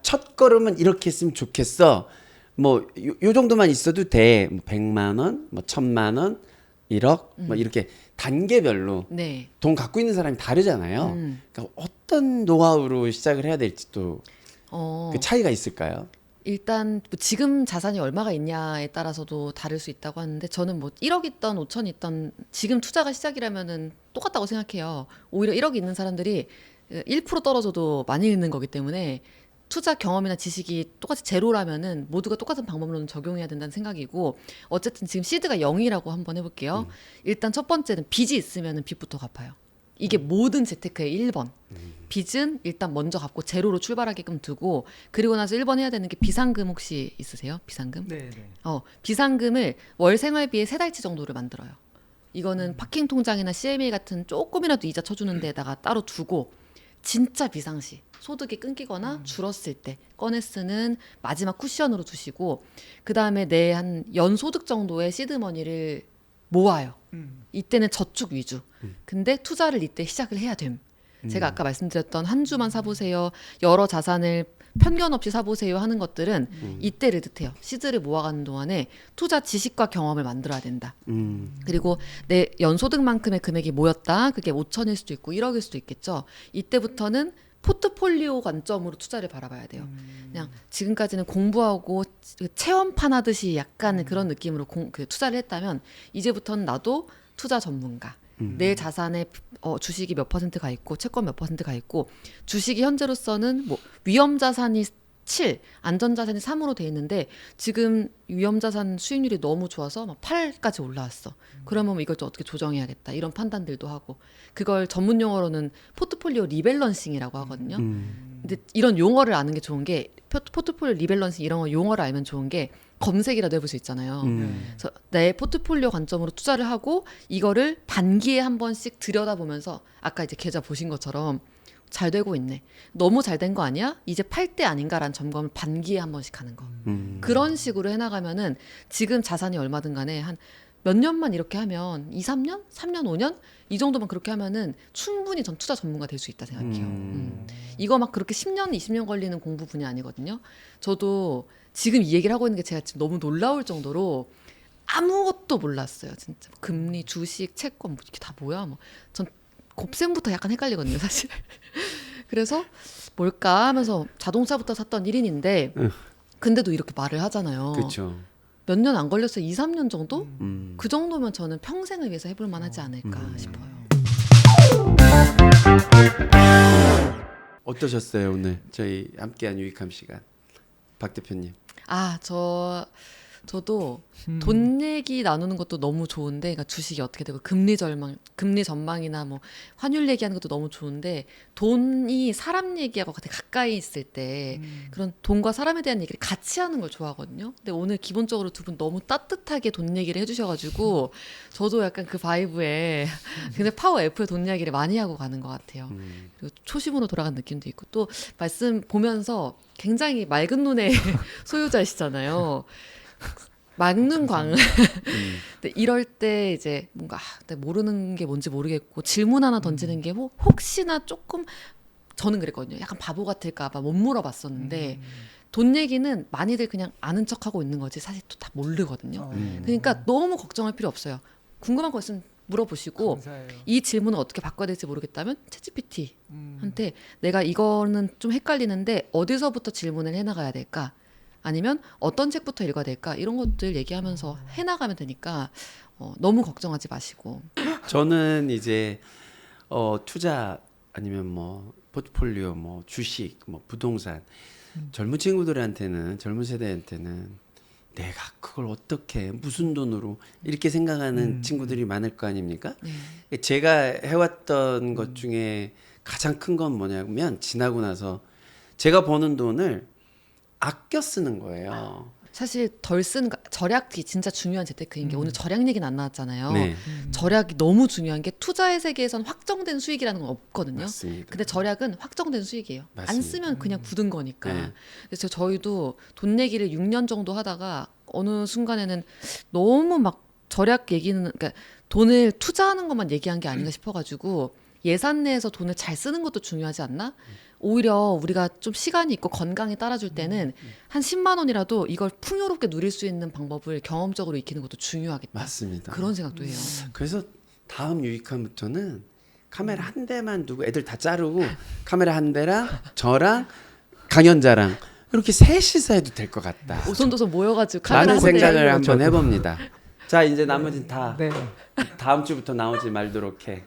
첫 걸음은 이렇게 했으면 좋겠어. 뭐 요 정도만 있어도 돼. 뭐 100만 원, 뭐 1000만 원, 1억 뭐 이렇게 단계별로 네. 돈 갖고 있는 사람이 다르잖아요. 그러니까 어떤 노하우로 시작을 해야 될지 또 그 차이가 있을까요? 일단 뭐 지금 자산이 얼마가 있냐에 따라서도 다를 수 있다고 하는데 저는 뭐 1억 있던 5천 있던 지금 투자가 시작이라면은 똑같다고 생각해요. 오히려 1억 있는 사람들이 1% 떨어져도 많이 잃는 거기 때문에 투자 경험이나 지식이 똑같이 제로라면은 모두가 똑같은 방법론을 적용해야 된다는 생각이고 어쨌든 지금 시드가 0이라고 한번 해볼게요. 일단 첫 번째는 빚이 있으면은 빚부터 갚아요. 이게 모든 재테크의 1번. 빚은 일단 먼저 갚고 제로로 출발하게끔 두고 그리고 나서 1번 해야 되는 게 비상금 혹시 있으세요? 비상금? 네. 비상금을 월 생활비의 3달치 정도를 만들어요. 이거는 파킹 통장이나 CMA 같은 조금이라도 이자 쳐주는 데다가 따로 두고 진짜 비상시 소득이 끊기거나 줄었을 때 꺼내 쓰는 마지막 쿠션으로 두시고 그 다음에 내 한 연소득 정도의 시드머니를 모아요. 이때는 저축 위주. 근데 투자를 이때 시작을 해야 됨. 제가 아까 말씀드렸던 한 주만 사보세요. 여러 자산을 편견 없이 사보세요 하는 것들은 이때를 뜻해요. 시드를 모아가는 동안에 투자 지식과 경험을 만들어야 된다. 그리고 내 연소득만큼의 금액이 모였다. 그게 5천일 수도 있고 1억일 수도 있겠죠. 이때부터는 포트폴리오 관점으로 투자를 바라봐야 돼요. 그냥 지금까지는 공부하고 체험판 하듯이 약간 그런 느낌으로 그 투자를 했다면 이제부터는 나도 투자 전문가. 내 자산에 주식이 몇 퍼센트가 있고 채권 몇 퍼센트가 있고 주식이 현재로서는 뭐 위험 자산이 7, 안전 자산이 3으로 돼 있는데 지금 위험 자산 수익률이 너무 좋아서 막 8까지 올라왔어. 그러면 이걸 좀 어떻게 조정해야겠다. 이런 판단들도 하고 그걸 전문 용어로는 포트폴리오 리밸런싱이라고 하거든요. 근데 이런 용어를 아는 게 좋은 게 포트폴리오 리밸런싱 이런 거 용어를 알면 좋은 게 검색이라도 해볼 수 있잖아요. 그래서 내 포트폴리오 관점으로 투자를 하고 이거를 단기에 한 번씩 들여다보면서 아까 이제 계좌 보신 것처럼 잘 되고 있네. 너무 잘 된 거 아니야? 이제 팔 때 아닌가라는 점검을 반기에 한 번씩 하는 거. 그런 식으로 해나가면은 지금 자산이 얼마든 간에 한 몇 년만 이렇게 하면 2, 3년? 3년, 5년? 이 정도만 그렇게 하면은 충분히 전 투자 전문가 될 수 있다 생각해요. 이거 막 그렇게 10년, 20년 걸리는 공부 분야 아니거든요. 저도 지금 이 얘기를 하고 있는 게 제가 지금 너무 놀라울 정도로 아무것도 몰랐어요. 진짜 금리, 주식, 채권 뭐 이게 다 뭐야? 뭐 전 곱셈부터 약간 헷갈리거든요, 사실. 그래서 뭘까 하면서 자동차부터 샀던 1인인데 근데도 이렇게 말을 하잖아요. 그렇죠. 몇 년 안 걸렸어요. 2, 3년 정도? 그 정도면 저는 평생을 위해서 해볼 만하지 않을까 싶어요. 어떠셨어요 오늘 저희 함께한 유익함 시간, 박 대표님? 저도 돈 얘기 나누는 것도 너무 좋은데, 그러니까 주식이 어떻게 되고 금리 전망이나 뭐 환율 얘기하는 것도 너무 좋은데, 돈이 사람 얘기하고 되게 가까이 있을 때 그런 돈과 사람에 대한 얘기를 같이 하는 걸 좋아하거든요. 근데 오늘 기본적으로 두 분 너무 따뜻하게 돈 얘기를 해주셔가지고 저도 약간 그 바이브에 굉장히 파워 F의 돈 이야기를 많이 하고 가는 것 같아요. 그리고 초심으로 돌아간 느낌도 있고, 또 말씀 보면서 굉장히 맑은 눈의 소유자시잖아요. 막는 광. 근데 이럴 때 이제 뭔가 내가 모르는 게 뭔지 모르겠고 질문 하나 던지는 게 혹시나 조금, 저는 그랬거든요. 약간 바보 같을까 봐 못 물어봤었는데 돈 얘기는 많이들 그냥 아는 척하고 있는 거지 사실 또 다 모르거든요. 그러니까 너무 걱정할 필요 없어요. 궁금한 거 있으면 물어보시고, 감사해요. 이 질문을 어떻게 바꿔야 될지 모르겠다면 챗GPT한테 내가 이거는 좀 헷갈리는데 어디서부터 질문을 해나가야 될까? 아니면 어떤 책부터 읽어야 될까? 이런 것들 얘기하면서 해나가면 되니까 너무 걱정하지 마시고. 저는 이제 투자 아니면 뭐 포트폴리오, 뭐 주식, 뭐 부동산, 젊은 친구들한테는, 젊은 세대한테는 내가 그걸 어떻게 무슨 돈으로 이렇게 생각하는 친구들이 많을 거 아닙니까? 제가 해왔던 것 중에 가장 큰 건 뭐냐면, 지나고 나서 제가 버는 돈을 아껴 쓰는 거예요. 사실 덜 쓴 절약이 진짜 중요한 재테크인 게, 오늘 절약 얘기는 안 나왔잖아요. 네. 절약이 너무 중요한 게, 투자의 세계에선 확정된 수익이라는 건 없거든요. 맞습니다. 근데 절약은 확정된 수익이에요. 맞습니다. 안 쓰면 그냥 굳은 거니까. 네. 그래서 저희도 돈 얘기를 6년 정도 하다가 어느 순간에는 너무 막 절약 얘기는, 그러니까 돈을 투자하는 것만 얘기한 게 아닌가 싶어가지고, 예산 내에서 돈을 잘 쓰는 것도 중요하지 않나? 오히려 우리가 좀 시간이 있고 건강이 따라줄 때는 한 10만 원이라도 이걸 풍요롭게 누릴 수 있는 방법을 경험적으로 익히는 것도 중요하겠다. 맞습니다. 그런 생각도 해요. 그래서 다음 유익함부터는 카메라 한 대만 두고 애들 다 자르고 카메라 한 대랑 저랑 강연자랑 이렇게 셋이서 해도 될 것 같다. 오손도손 모여가지고 카메라 라는 한 대. 생각을 한번 해봅니다. 자, 이제 나머지는 다 네. 다음 주부터 나오지 말도록 해.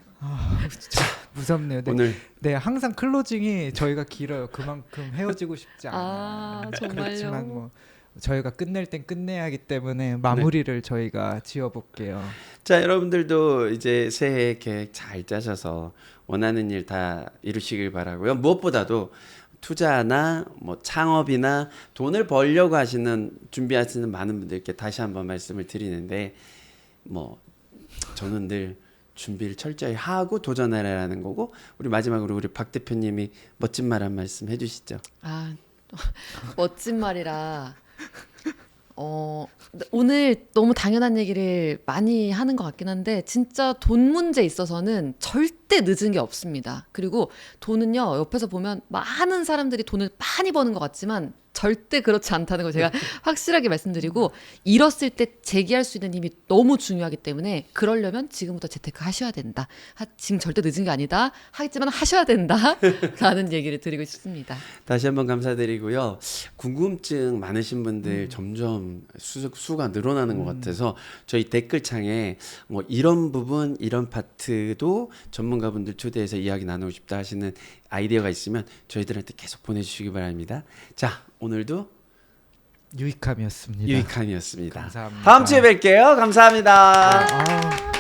무섭네요. 네. 오늘 네, 항상 클로징이 저희가 길어요. 그만큼 헤어지고 싶지 않아요. 아, 정말요? 그렇지만 뭐 저희가 끝낼 땐 끝내야 하기 때문에 마무리를 저희가 지어볼게요. 자, 여러분들도 이제 새해 계획 잘 짜셔서 원하는 일 다 이루시길 바라고요. 무엇보다도 투자나 뭐 창업이나 돈을 벌려고 하시는, 준비하시는 많은 분들께 다시 한번 말씀을 드리는데, 뭐 저는 늘 준비를 철저히 하고 도전하라는 거고, 우리 마지막으로 우리 박 대표님이 멋진 말 한 말씀 해주시죠. 아, 멋진 말이라 오늘 너무 당연한 얘기를 많이 하는 것 같긴 한데 진짜 돈 문제에 있어서는 절대 늦은 게 없습니다. 그리고 돈은요 옆에서 보면 많은 사람들이 돈을 많이 버는 것 같지만 절대 그렇지 않다는 걸 제가 확실하게 말씀드리고 잃었을 때 재기할 수 있는 힘이 너무 중요하기 때문에 그러려면 지금부터 재테크 하셔야 된다. 지금 절대 늦은 게 아니다. 하겠지만 하셔야 된다. 라는 얘기를 드리고 싶습니다. 다시 한번 감사드리고요. 궁금증 많으신 분들 점점 수가 늘어나는 것 같아서 저희 댓글창에 뭐 이런 부분, 이런 파트도 전문가분들 초대해서 이야기 나누고 싶다 하시는 아이디어가 있으면 저희들한테 계속 보내주시기 바랍니다. 자, 오늘도 유익함이었습니다. 유익함이었습니다. 감사합니다. 다음 주에 뵐게요. 감사합니다. 아.